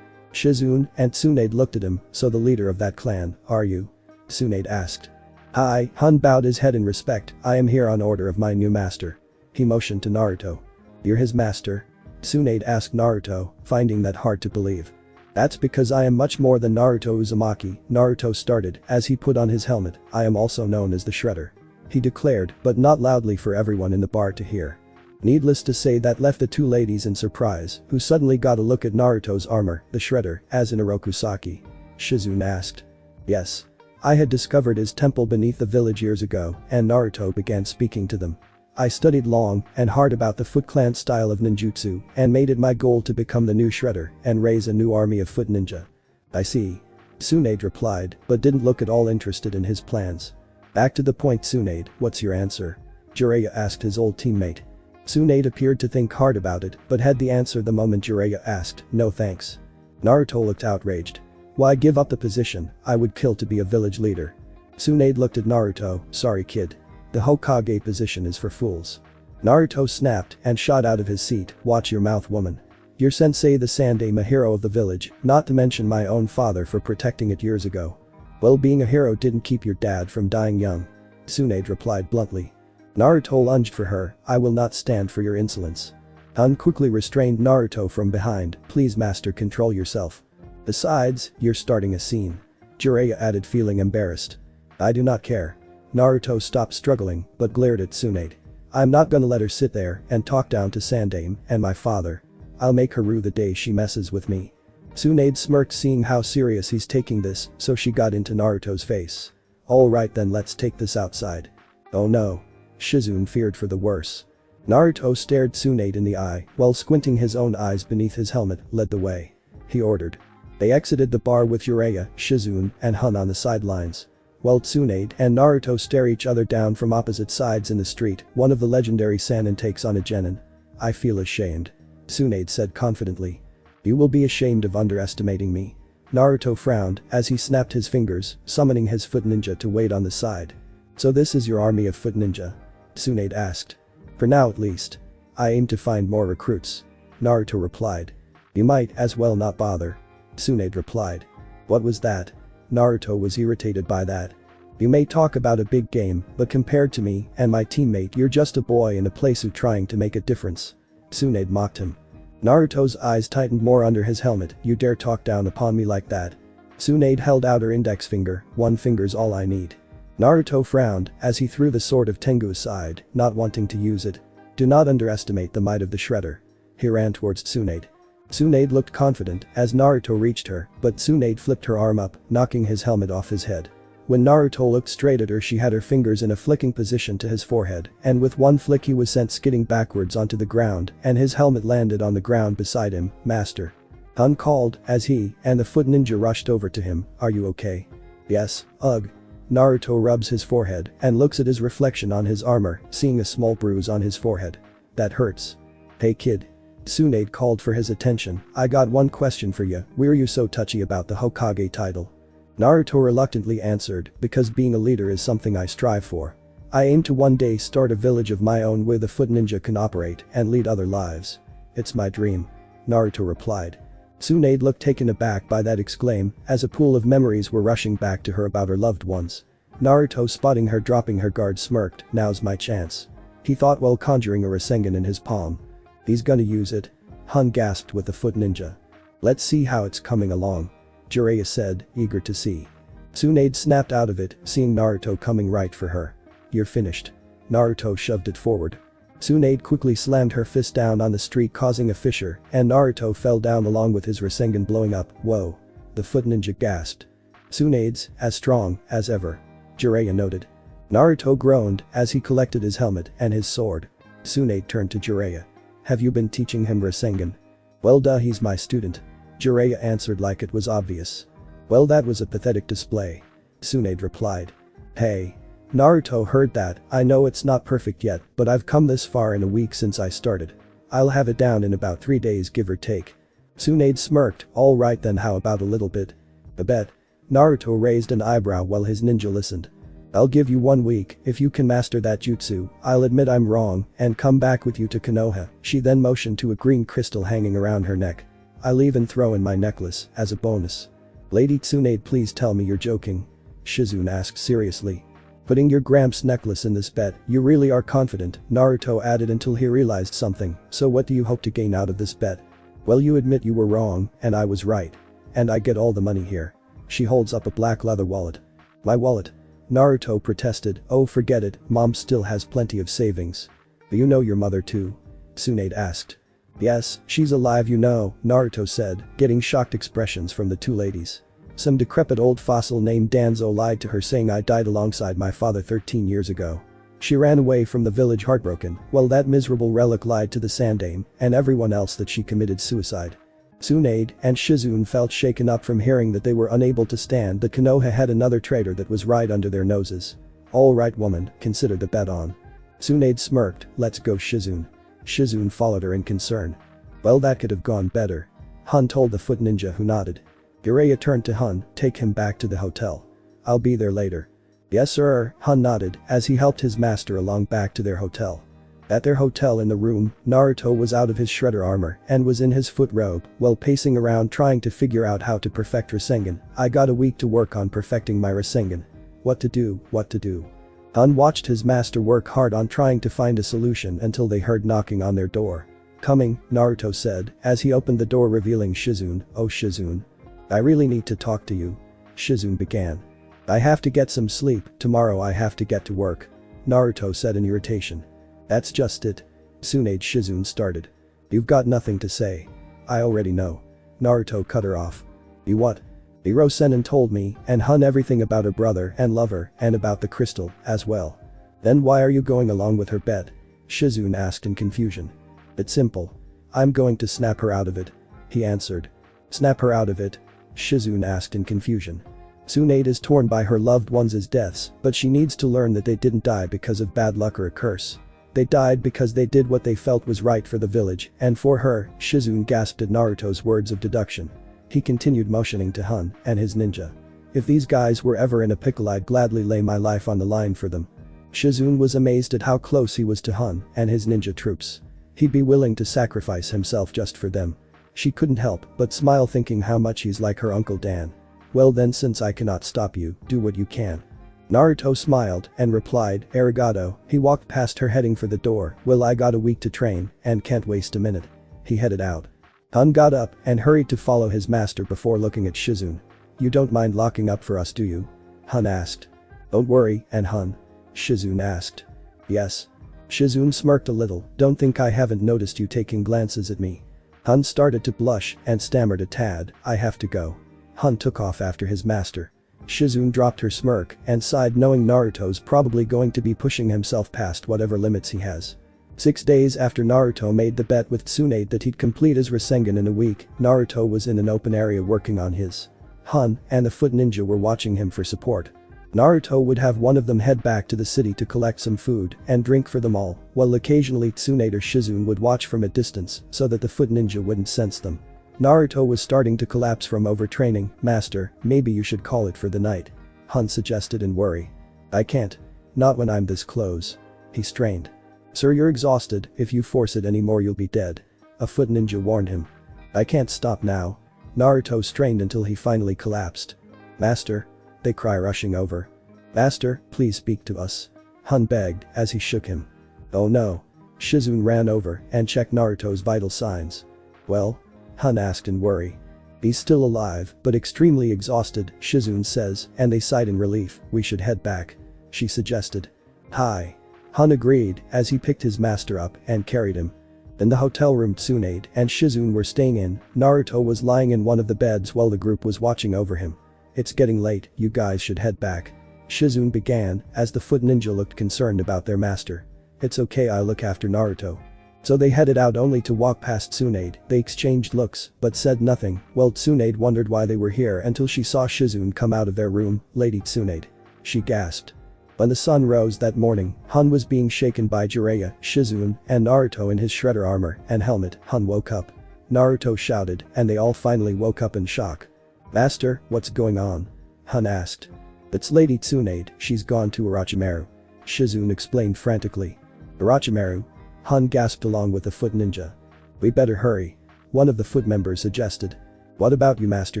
Shizune and Tsunade looked at him, so the leader of that clan, are you? Tsunade asked. Hi, Hun bowed his head in respect, I am here on order of my new master. He motioned to Naruto. You're his master? Tsunade asked Naruto, finding that hard to believe. That's because I am much more than Naruto Uzumaki, Naruto started as he put on his helmet, I am also known as the Shredder. He declared, but not loudly for everyone in the bar to hear. Needless to say that left the two ladies in surprise, who suddenly got a look at Naruto's armor, the Shredder, as in Orokusaki. Shizune asked. Yes. I had discovered his temple beneath the village years ago, and Naruto began speaking to them. I studied long and hard about the Foot Clan style of ninjutsu and made it my goal to become the new Shredder and raise a new army of foot ninja. I see. Tsunade replied, but didn't look at all interested in his plans. Back to the point Tsunade, what's your answer? Jiraiya asked his old teammate. Tsunade appeared to think hard about it but had the answer the moment Jiraiya asked, no thanks. Naruto looked outraged. Why give up the position, I would kill to be a village leader. Tsunade looked at Naruto, sorry kid. The Hokage position is for fools. Naruto snapped and shot out of his seat, watch your mouth woman. Your sensei the Sannin, a hero of the village, not to mention my own father for protecting it years ago. Well being a hero didn't keep your dad from dying young. Tsunade replied bluntly. Naruto lunged for her, I will not stand for your insolence. Hun quickly restrained Naruto from behind, please master control yourself. Besides, you're starting a scene. Jiraiya added feeling embarrassed. I do not care. Naruto stopped struggling but glared at Tsunade. I'm not gonna let her sit there and talk down to Sannin and my father. I'll make her rue the day she messes with me. Tsunade smirked seeing how serious he's taking this, so she got into Naruto's face. Alright then let's take this outside. Oh no. Shizune feared for the worse. Naruto stared Tsunade in the eye while squinting his own eyes beneath his helmet, led the way. He ordered. They exited the bar with Jiraiya, Shizune and Hun on the sidelines. While Tsunade and Naruto stare each other down from opposite sides in the street, one of the legendary Sannin takes on a genin. I feel ashamed. Tsunade said confidently. You will be ashamed of underestimating me. Naruto frowned as he snapped his fingers, summoning his foot ninja to wait on the side. So this is your army of foot ninja? Tsunade asked. For now at least. I aim to find more recruits. Naruto replied. You might as well not bother. Tsunade replied. What was that? Naruto was irritated by that. You may talk about a big game, but compared to me and my teammate you're just a boy in a playsuit trying to make a difference. Tsunade mocked him. Naruto's eyes tightened more under his helmet, you dare talk down upon me like that. Tsunade held out her index finger, one finger's all I need. Naruto frowned as he threw the sword of Tengu aside, not wanting to use it. Do not underestimate the might of the Shredder. He ran towards Tsunade. Tsunade looked confident as Naruto reached her, but Tsunade flipped her arm up, knocking his helmet off his head. When Naruto looked straight at her she had her fingers in a flicking position to his forehead, and with one flick he was sent skidding backwards onto the ground and his helmet landed on the ground beside him, Master. Hun called as he and the foot ninja rushed over to him, are you okay? Yes, ugh. Naruto rubs his forehead and looks at his reflection on his armor, seeing a small bruise on his forehead. That hurts. Hey kid. Tsunade called for his attention, I got one question for you, why are you so touchy about the Hokage title? Naruto reluctantly answered, because being a leader is something I strive for. I aim to one day start a village of my own where the foot ninja can operate and lead other lives. It's my dream. Naruto replied. Tsunade looked taken aback by that exclaim, as a pool of memories were rushing back to her about her loved ones. Naruto, spotting her dropping her guard, smirked, now's my chance. He thought while conjuring a Rasengan in his palm. He's gonna use it. Hun gasped with the foot ninja. Let's see how it's coming along. Jiraiya said, eager to see. Tsunade snapped out of it, seeing Naruto coming right for her. You're finished. Naruto shoved it forward. Tsunade quickly slammed her fist down on the street, causing a fissure, and Naruto fell down along with his Rasengan blowing up. Whoa. The foot ninja gasped. Tsunade's as strong as ever. Jiraiya noted. Naruto groaned as he collected his helmet and his sword. Tsunade turned to Jiraiya. Have you been teaching him Rasengan? Well duh, he's my student. Jiraiya answered like it was obvious. Well, that was a pathetic display. Tsunade replied. Hey. Naruto heard that. I know it's not perfect yet, but I've come this far in a week since I started. I'll have it down in about 3 days, give or take. Tsunade smirked. Alright then, how about a little bit? A bet. Naruto raised an eyebrow while his ninja listened. I'll give you 1 week. If you can master that jutsu, I'll admit I'm wrong and come back with you to Konoha. She then motioned to a green crystal hanging around her neck. I'll even throw in my necklace as a bonus. Lady Tsunade, please tell me you're joking. Shizune asked seriously. Putting your Gramps necklace in this bet, you really are confident, Naruto added until he realized something. So what do you hope to gain out of this bet? Well, you admit you were wrong and I was right. And I get all the money here. She holds up a black leather wallet. My wallet? Naruto protested. Oh, forget it, mom still has plenty of savings. Do you know your mother too? Tsunade asked. Yes, she's alive, you know, Naruto said, getting shocked expressions from the two ladies. Some decrepit old fossil named Danzo lied to her, saying I died alongside my father 13 years ago. She ran away from the village heartbroken, while that miserable relic lied to the Sandaime and everyone else that she committed suicide. Tsunade and Shizune felt shaken up from hearing that they were unable to stand that Konoha had another traitor that was right under their noses. Alright woman, consider the bet on. Tsunade smirked. Let's go, Shizune. Shizune followed her in concern. Well, that could have gone better. Hun told the foot ninja, who nodded. Jiraiya turned to Hun. Take him back to the hotel. I'll be there later. Yes sir, Hun nodded as he helped his master along back to their hotel. At their hotel in the room, Naruto was out of his shredder armor and was in his foot robe while pacing around trying to figure out how to perfect Rasengan. I got a week to work on perfecting my Rasengan. What to do, what to do. Hun watched his master work hard on trying to find a solution until they heard knocking on their door. Coming, Naruto said as he opened the door, revealing Shizune. Oh Shizune. I really need to talk to you. Shizune began. I have to get some sleep, tomorrow I have to get to work. Naruto said in irritation. That's just it. Tsunade. Shizune started. You've got nothing to say. I already know. Naruto cut her off. You what? Hiro Sennin told me and Hun everything about her brother and lover and about the crystal as well. Then why are you going along with her bet? Shizune asked in confusion. It's simple. I'm going to snap her out of it. He answered. Snap her out of it? Shizune asked in confusion. Tsunade is torn by her loved ones' deaths, but she needs to learn that they didn't die because of bad luck or a curse. They died because they did what they felt was right for the village and for her. Shizune gasped at Naruto's words of deduction. He continued motioning to Hun and his ninja. If these guys were ever in a pickle, I'd gladly lay my life on the line for them. Shizune was amazed at how close he was to Hun and his ninja troops. He'd be willing to sacrifice himself just for them. She couldn't help but smile, thinking how much he's like her Uncle Dan. Well then, since I cannot stop you, do what you can. Naruto smiled and replied, Arigato. He walked past her heading for the door. Well, I got a week to train and can't waste a minute. He headed out. Hun got up and hurried to follow his master before looking at Shizune. You don't mind locking up for us, do you? Hun asked. Don't worry, and Hun? Shizune asked. Yes. Shizune smirked a little. Don't think I haven't noticed you taking glances at me. Hun started to blush and stammered a tad. I have to go. Hun took off after his master. Shizune dropped her smirk and sighed, knowing Naruto's probably going to be pushing himself past whatever limits he has. 6 days after Naruto made the bet with Tsunade that he'd complete his Rasengan in a week, Naruto was in an open area working on his. Hun and the foot ninja were watching him for support. Naruto would have one of them head back to the city to collect some food and drink for them all, while occasionally Tsunade or Shizune would watch from a distance so that the foot ninja wouldn't sense them. Naruto was starting to collapse from overtraining. Master, maybe you should call it for the night. Hun suggested in worry. I can't. Not when I'm this close. He strained. Sir, you're exhausted, if you force it anymore you'll be dead. A foot ninja warned him. I can't stop now. Naruto strained until he finally collapsed. Master? They cry rushing over. Master, please speak to us. Hun begged as he shook him. Oh no. Shizune ran over and checked Naruto's vital signs. Well? Hun asked in worry. He's still alive, but extremely exhausted, Shizune says, and they sighed in relief. We should head back. She suggested. Hi. Hun agreed as he picked his master up and carried him. In the hotel room Tsunade and Shizune were staying in, Naruto was lying in one of the beds while the group was watching over him. It's getting late, you guys should head back. Shizune began as the foot ninja looked concerned about their master. It's okay, I'll look after Naruto. So they headed out only to walk past Tsunade. They exchanged looks but said nothing. Well, Tsunade wondered why they were here until she saw Shizune come out of their room. Lady Tsunade. She gasped. When the sun rose that morning, Hun was being shaken by Jiraiya, Shizune, and Naruto in his shredder armor and helmet. Hun woke up. Naruto shouted and they all finally woke up in shock. Master, what's going on? Hun asked. It's Lady Tsunade, she's gone to Orochimaru. Shizune explained frantically. Orochimaru? Hun gasped along with the foot ninja. We better hurry. One of the foot members suggested. What about you, Master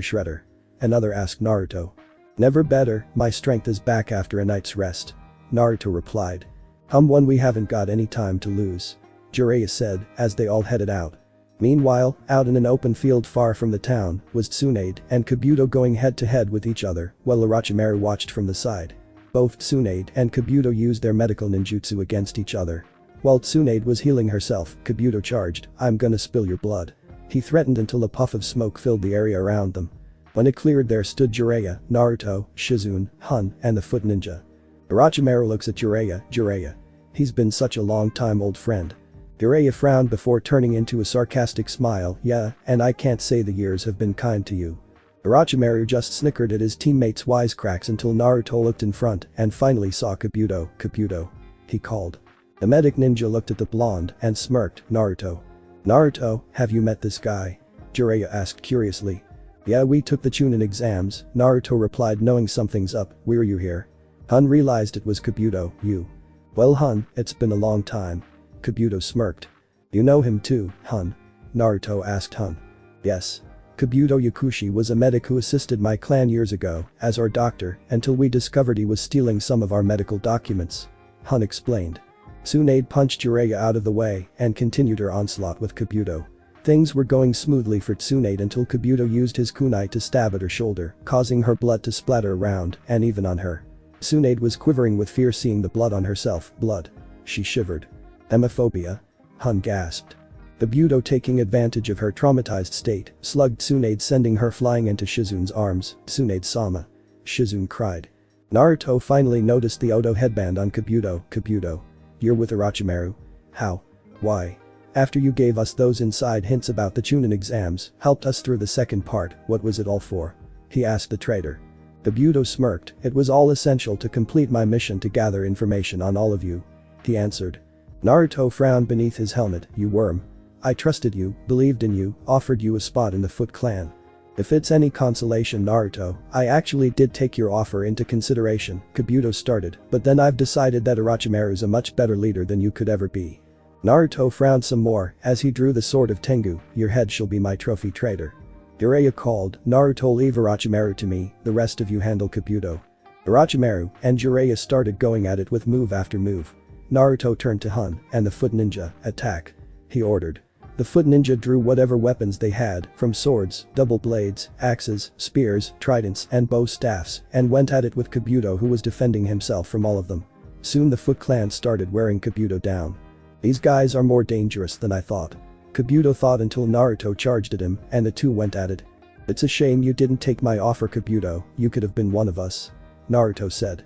Shredder? Another asked Naruto. Never better, my strength is back after a night's rest. Naruto replied. One, we haven't got any time to lose. Jiraiya said as they all headed out. Meanwhile, out in an open field far from the town, was Tsunade and Kabuto going head to head with each other, while Orochimaru watched from the side. Both Tsunade and Kabuto used their medical ninjutsu against each other. While Tsunade was healing herself, Kabuto charged. I'm gonna spill your blood. He threatened until a puff of smoke filled the area around them. When it cleared, there stood Jiraiya, Naruto, Shizune, Hun, and the foot ninja. Orochimaru looks at Jiraiya. He's been such a long time old friend. Jiraiya frowned before turning into a sarcastic smile. Yeah, and I can't say the years have been kind to you. Orochimaru just snickered at his teammates' wisecracks until Naruto looked in front and finally saw Kabuto. Kabuto. He called. The medic ninja looked at the blonde and smirked. Naruto. Naruto, have you met this guy? Jiraiya asked curiously. Yeah, we took the Chunin exams, Naruto replied, knowing something's up. Were you here? Hun realized it was Kabuto. You. Well, Hun, it's been a long time. Kabuto smirked. You know him too, Hun? Naruto asked Hun. Yes. Kabuto Yakushi was a medic who assisted my clan years ago as our doctor until we discovered he was stealing some of our medical documents. Hun explained. Tsunade punched Jiraiya out of the way and continued her onslaught with Kabuto. Things were going smoothly for Tsunade until Kabuto used his kunai to stab at her shoulder, causing her blood to splatter around and even on her. Tsunade was quivering with fear seeing the blood on herself. Blood. She shivered. Hemophobia? Hun gasped. Kabuto, taking advantage of her traumatized state, slugged Tsunade, sending her flying into Shizune's arms. Tsunade-sama. Shizune cried. Naruto finally noticed the Odo headband on Kabuto. Kabuto. You're with Orochimaru? How? Why? After you gave us those inside hints about the Chunin exams, helped us through the second part, what was it all for? He asked the traitor. Kabuto smirked. It was all essential to complete my mission to gather information on all of you. He answered. Naruto frowned beneath his helmet. You worm. I trusted you, believed in you, offered you a spot in the Foot Clan. If it's any consolation, Naruto, I actually did take your offer into consideration, Kabuto started, but then I've decided that Orochimaru's a much better leader than you could ever be. Naruto frowned some more as he drew the sword of Tengu. Your head shall be my trophy, traitor. Jiraiya called. Naruto, leave Orochimaru to me, the rest of you handle Kabuto. Orochimaru and Jiraiya started going at it with move after move. Naruto turned to Hun and the foot ninja. Attack. He ordered. The foot ninja drew whatever weapons they had, from swords, double blades, axes, spears, tridents, and bow staffs, and went at it with Kabuto, who was defending himself from all of them. Soon the Foot Clan started wearing Kabuto down. These guys are more dangerous than I thought. Kabuto thought until Naruto charged at him and the two went at it. It's a shame you didn't take my offer, Kabuto, you could have been one of us. Naruto said.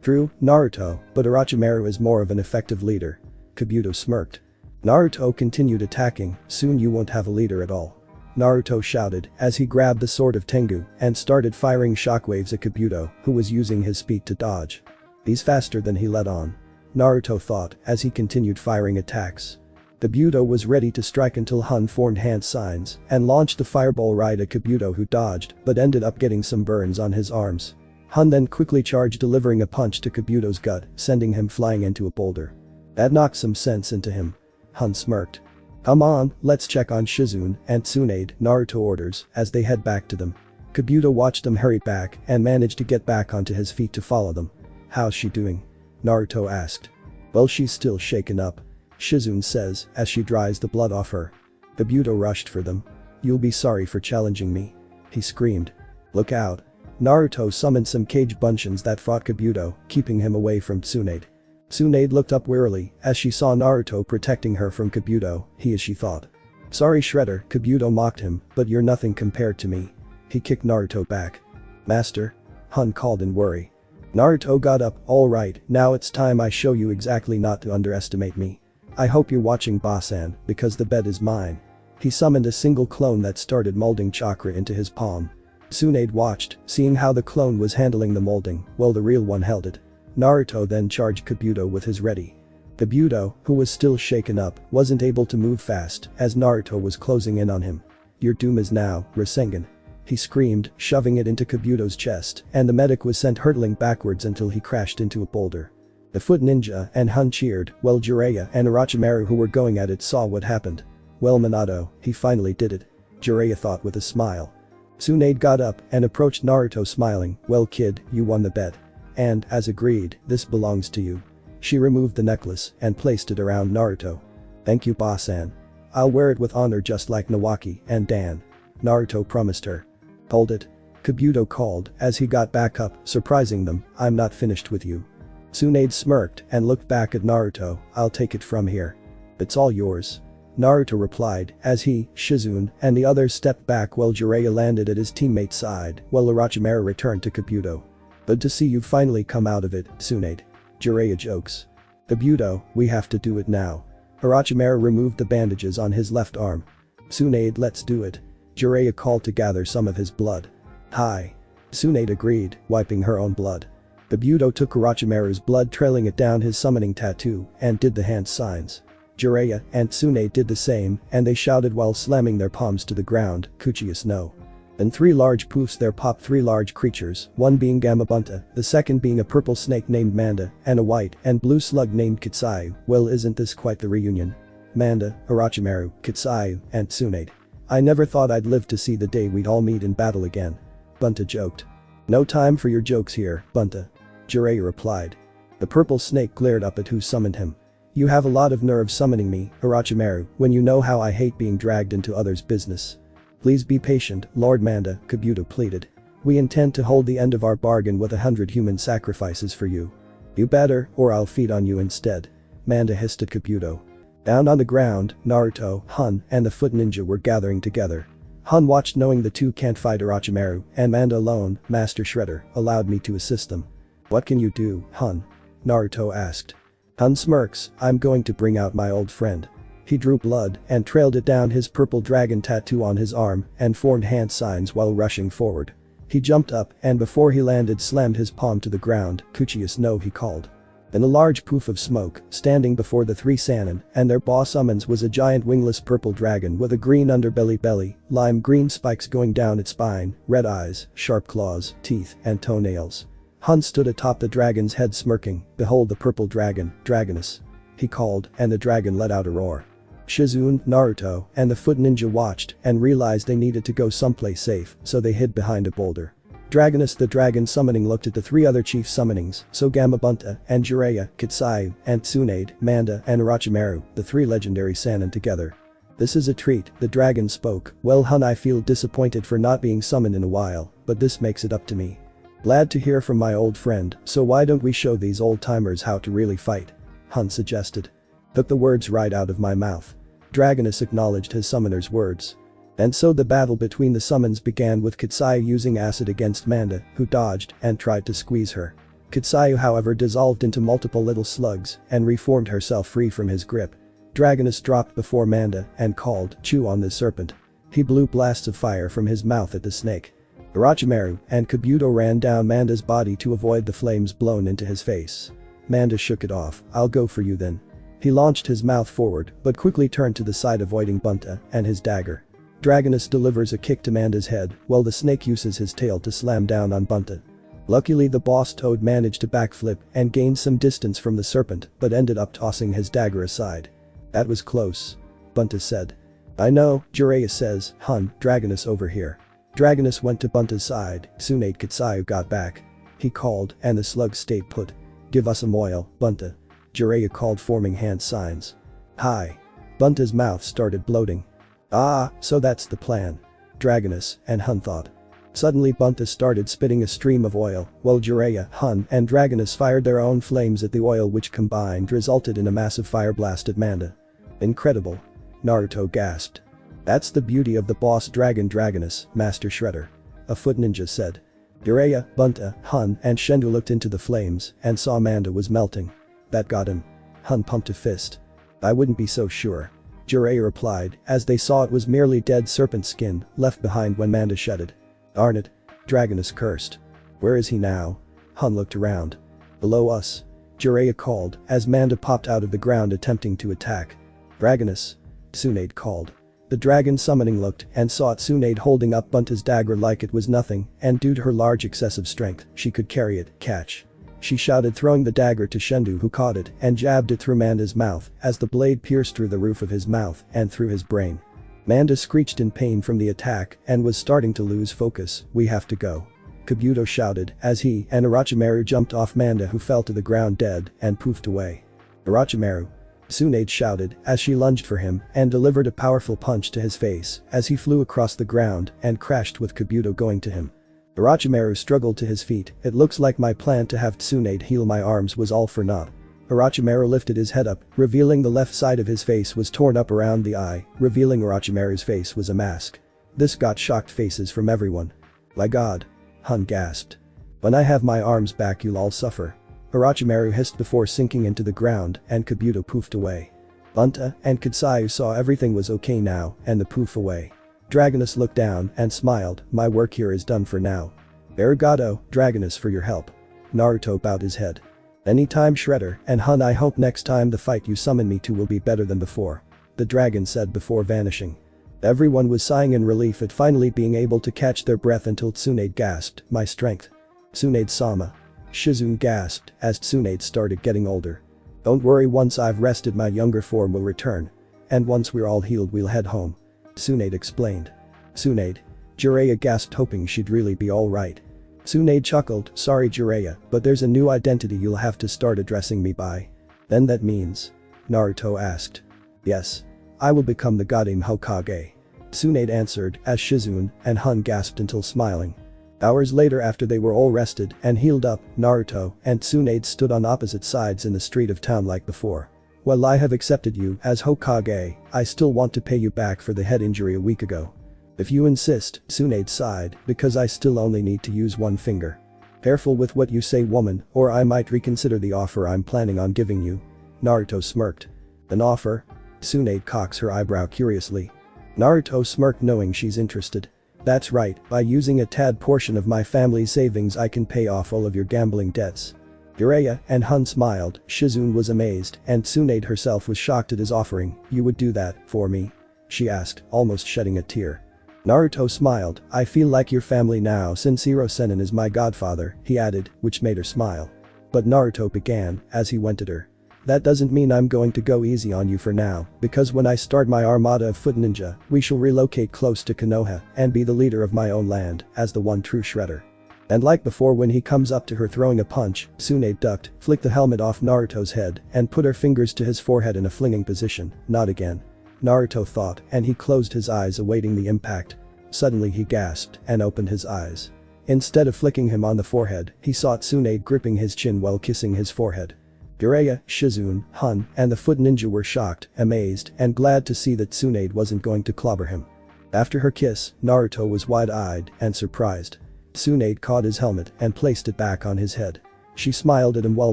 True, Naruto, but Orochimaru is more of an effective leader. Kabuto smirked. Naruto continued attacking. Soon you won't have a leader at all. Naruto shouted as he grabbed the sword of Tengu and started firing shockwaves at Kabuto, who was using his speed to dodge. He's faster than he let on. Naruto thought as he continued firing attacks. The Kabuto was ready to strike until Hun formed hand signs and launched the fireball right at Kabuto, who dodged but ended up getting some burns on his arms. Hun then quickly charged, delivering a punch to Kabuto's gut, sending him flying into a boulder. That knocked some sense into him. Hun smirked. "Come on, let's check on Shizune and Tsunade," Naruto orders as they head back to them. Kabuto watched them hurry back and managed to get back onto his feet to follow them. "How's she doing?" Naruto asked. "Well, she's still shaken up," Shizune says as she dries the blood off her. Kabuto rushed for them. "You'll be sorry for challenging me," he screamed. "Look out." Naruto summoned some cage bunchins that fought Kabuto, keeping him away from Tsunade. Tsunade looked up wearily as she saw Naruto protecting her from Kabuto, as she thought. "Sorry, Shredder," Kabuto mocked him, "but you're nothing compared to me." He kicked Naruto back. "Master?" Hun called in worry. Naruto got up. "Alright, now it's time I show you exactly not to underestimate me. I hope you're watching, Basan, because the bet is mine." He summoned a single clone that started molding chakra into his palm. Tsunade watched, seeing how the clone was handling the molding while the real one held it. Naruto then charged Kabuto with his ready. Kabuto, who was still shaken up, wasn't able to move fast as Naruto was closing in on him. "Your doom is now, Rasengan," he screamed, shoving it into Kabuto's chest, and the medic was sent hurtling backwards until he crashed into a boulder. The foot ninja and Hun cheered while Jiraiya and Orochimaru, who were going at it, saw what happened. "Well, Minato, he finally did it," Jiraiya thought with a smile. Tsunade got up and approached Naruto smiling. "Well, kid, you won the bet. And, as agreed, this belongs to you." She removed the necklace and placed it around Naruto. "Thank you, Basan. I'll wear it with honor just like Nawaki and Dan," Naruto promised her. "Hold it," Kabuto called as he got back up, surprising them. "I'm not finished with you." Tsunade smirked and looked back at Naruto. "I'll take it from here." "It's all yours," Naruto replied as he, Shizune, and the others stepped back while Jiraiya landed at his teammate's side while Orochimaru returned to Kabuto. "Good to see you finally come out of it, Tsunade," Jiraiya jokes. "Kabuto, we have to do it now." Orochimaru removed the bandages on his left arm. "Tsunade, let's do it," Jiraiya called to gather some of his blood. "Hi." Tsunade agreed, wiping her own blood. Kabuto took Orochimaru's blood, trailing it down his summoning tattoo, and did the hand signs. Jiraiya and Tsunade did the same, and they shouted while slamming their palms to the ground, "Kuchius no." Then 3 large poofs there popped 3 large creatures, one being Gamabunta, the second being a purple snake named Manda, and a white and blue slug named Kitsayu. "Well, isn't this quite the reunion? Manda, Orochimaru, Kitsayu, and Tsunade. I never thought I'd live to see the day we'd all meet in battle again," Bunta joked. "No time for your jokes here, Bunta," Jiraiya replied. The purple snake glared up at who summoned him. "You have a lot of nerve summoning me, Orochimaru, when you know how I hate being dragged into others' business." "Please be patient, Lord Manda," Kabuto pleaded. "We intend to hold the end of our bargain with 100 human sacrifices for you." "You better, or I'll feed on you instead," Manda hissed at Kabuto. Down on the ground, Naruto, Hun, and the foot ninja were gathering together. Hun watched, knowing the two can't fight Orochimaru, and Manda alone, Master Shredder, allowed me to assist them. "What can you do, Hun?" Naruto asked. Hun smirks. "I'm going to bring out my old friend." He drew blood and trailed it down his purple dragon tattoo on his arm and formed hand signs while rushing forward. He jumped up and before he landed slammed his palm to the ground. "Kuchius no," he called. In a large poof of smoke, standing before the 3 Sannin and their boss summons was a giant wingless purple dragon with a green underbelly, lime green spikes going down its spine, red eyes, sharp claws, teeth, and toenails. Hun stood atop the dragon's head smirking. "Behold the purple dragon, Dragonus," he called, and the dragon let out a roar. Shizune, Naruto, and the foot ninja watched and realized they needed to go someplace safe, so they hid behind a boulder. Dragonus the dragon summoning looked at the 3 other chief summonings, so Gamabunta and Jiraiya, Kitsayu, and Tsunade, Manda, and Orochimaru, the 3 legendary Sannin together. "This is a treat," the dragon spoke. "Well, Hun, I feel disappointed for not being summoned in a while, but this makes it up to me. Glad to hear from my old friend, so why don't we show these old-timers how to really fight?" Hun suggested. "Took the words right out of my mouth." Dragonus acknowledged his summoner's words. And so the battle between the summons began with Kitsayu using acid against Manda, who dodged and tried to squeeze her. Kitsayu, however, dissolved into multiple little slugs and reformed herself free from his grip. Dragonus dropped before Manda and called, "Chew on this serpent." He blew blasts of fire from his mouth at the snake. Orochimaru and Kabuto ran down Manda's body to avoid the flames blown into his face. Manda shook it off. "I'll go for you then." He launched his mouth forward but quickly turned to the side avoiding Bunta and his dagger. Dragonus delivers a kick to Manda's head while the snake uses his tail to slam down on Bunta. Luckily the boss toad managed to backflip and gain some distance from the serpent but ended up tossing his dagger aside. That was close. Bunta said. I know, Jiraiya says, Dragonus over here. Dragonus went to Bunta's side, Tsunade Kitsayu got back. He called and the slug stayed put. Give us some oil, Bunta. Jiraiya called forming hand signs. Hi. Bunta's mouth started bloating. Ah, so that's the plan. Dragonus and Hun thought. Suddenly Bunta started spitting a stream of oil while Jiraiya, Hun and Dragonus fired their own flames at the oil which combined resulted in a massive fire blast at Manda. Incredible. Naruto gasped. That's the beauty of the boss dragon Dragonus, Master Shredder. A foot ninja said. Jiraiya, Bunta, Hun and Shendu looked into the flames and saw Manda was melting. That got him. Hun pumped a fist. I wouldn't be so sure. Jiraiya replied as they saw it was merely dead serpent skin left behind when Manda shedded. Darn it. Dragonus cursed. Where is he now? Hun looked around. Below us. Jiraiya called as Manda popped out of the ground attempting to attack. Dragonus. Tsunade called. The dragon summoning looked and saw Tsunade holding up Bunta's dagger like it was nothing and due to her large excessive strength she could carry it, catch. She shouted throwing the dagger to Shendu who caught it and jabbed it through Manda's mouth as the blade pierced through the roof of his mouth and through his brain. Manda screeched in pain from the attack and was starting to lose focus. We have to go. Kabuto shouted as he and Orochimaru jumped off Manda who fell to the ground dead and poofed away. Orochimaru. Tsunade shouted as she lunged for him and delivered a powerful punch to his face as he flew across the ground and crashed with Kabuto going to him. Orochimaru struggled to his feet. It looks like my plan to have Tsunade heal my arms was all for naught. Orochimaru lifted his head up, revealing the left side of his face was torn up around the eye, revealing Orochimaru's face was a mask. This got shocked faces from everyone. My god. Hun gasped. When I have my arms back you'll all suffer. Orochimaru hissed before sinking into the ground and Kabuto poofed away. Bunta and Kitsayu saw everything was okay now and the poof away. Dragonus looked down and smiled, my work here is done for now. Arigato, Dragonus for your help. Naruto bowed his head. Anytime Shredder and Hun I hope next time the fight you summon me to will be better than before. The dragon said before vanishing. Everyone was sighing in relief at finally being able to catch their breath until Tsunade gasped, my strength. Tsunade-sama. Shizune gasped as Tsunade started getting older. Don't worry, once I've rested my younger form will return. And once we're all healed we'll head home. Tsunade explained. Tsunade. Jiraiya gasped hoping she'd really be alright. Tsunade chuckled, sorry Jiraiya, but there's a new identity you'll have to start addressing me by. Then that means? Naruto asked. Yes. I will become the Goddamn Hokage. Tsunade answered as Shizune and Hun gasped until smiling. Hours later after they were all rested and healed up, Naruto and Tsunade stood on opposite sides in the street of town like before. While I have accepted you as Hokage, I still want to pay you back for the head injury a week ago. If you insist, Tsunade sighed, because I still only need to use one finger. Careful with what you say woman, or I might reconsider the offer I'm planning on giving you. Naruto smirked. An offer? Tsunade cocks her eyebrow curiously. Naruto smirked knowing she's interested. That's right, by using a tad portion of my family's savings I can pay off all of your gambling debts. Jiraiya and Hun smiled, Shizune was amazed and Tsunade herself was shocked at his offering. You would do that, for me? She asked, almost shedding a tear. Naruto smiled, I feel like your family now since Hiro Sennin is my godfather, he added, which made her smile. But Naruto began, as he went at her. That doesn't mean I'm going to go easy on you for now, because when I start my armada of foot ninja, we shall relocate close to Konoha and be the leader of my own land, as the one true Shredder. And like before when he comes up to her throwing a punch, Tsunade ducked, flicked the helmet off Naruto's head and put her fingers to his forehead in a flinging position, not again. Naruto thought and he closed his eyes awaiting the impact. Suddenly he gasped and opened his eyes. Instead of flicking him on the forehead, he saw Tsunade gripping his chin while kissing his forehead. Jiraiya, Shizune, Hun, and the foot ninja were shocked, amazed, and glad to see that Tsunade wasn't going to clobber him. After her kiss, Naruto was wide-eyed and surprised. Tsunade caught his helmet and placed it back on his head. She smiled at him while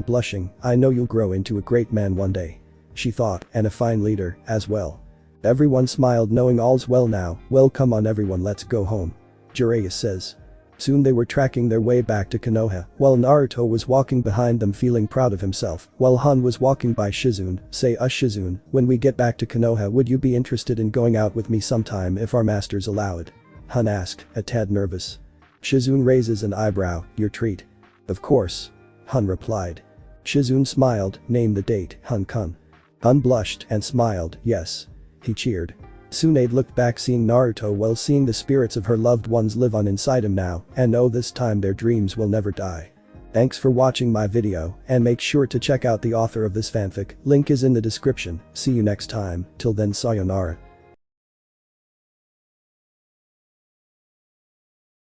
blushing, I know you'll grow into a great man one day. She thought, and a fine leader, as well. Everyone smiled knowing all's well now, well come on everyone let's go home. Jiraiya says. Soon they were tracking their way back to Konoha, while Naruto was walking behind them feeling proud of himself, while Han was walking by Shizune. Say Shizune, when we get back to Konoha, would you be interested in going out with me sometime if our masters allow it? Han asked, a tad nervous. Shizune raises an eyebrow, your treat. Of course. Han replied. Shizune smiled, name the date, Han-kun. Han blushed and smiled, yes. He cheered. Tsunade looked back seeing Naruto while seeing the spirits of her loved ones live on inside him now, and oh, this time their dreams will never die. Thanks for watching my video, and make sure to check out the author of this fanfic, link is in the description. See you next time, till then sayonara.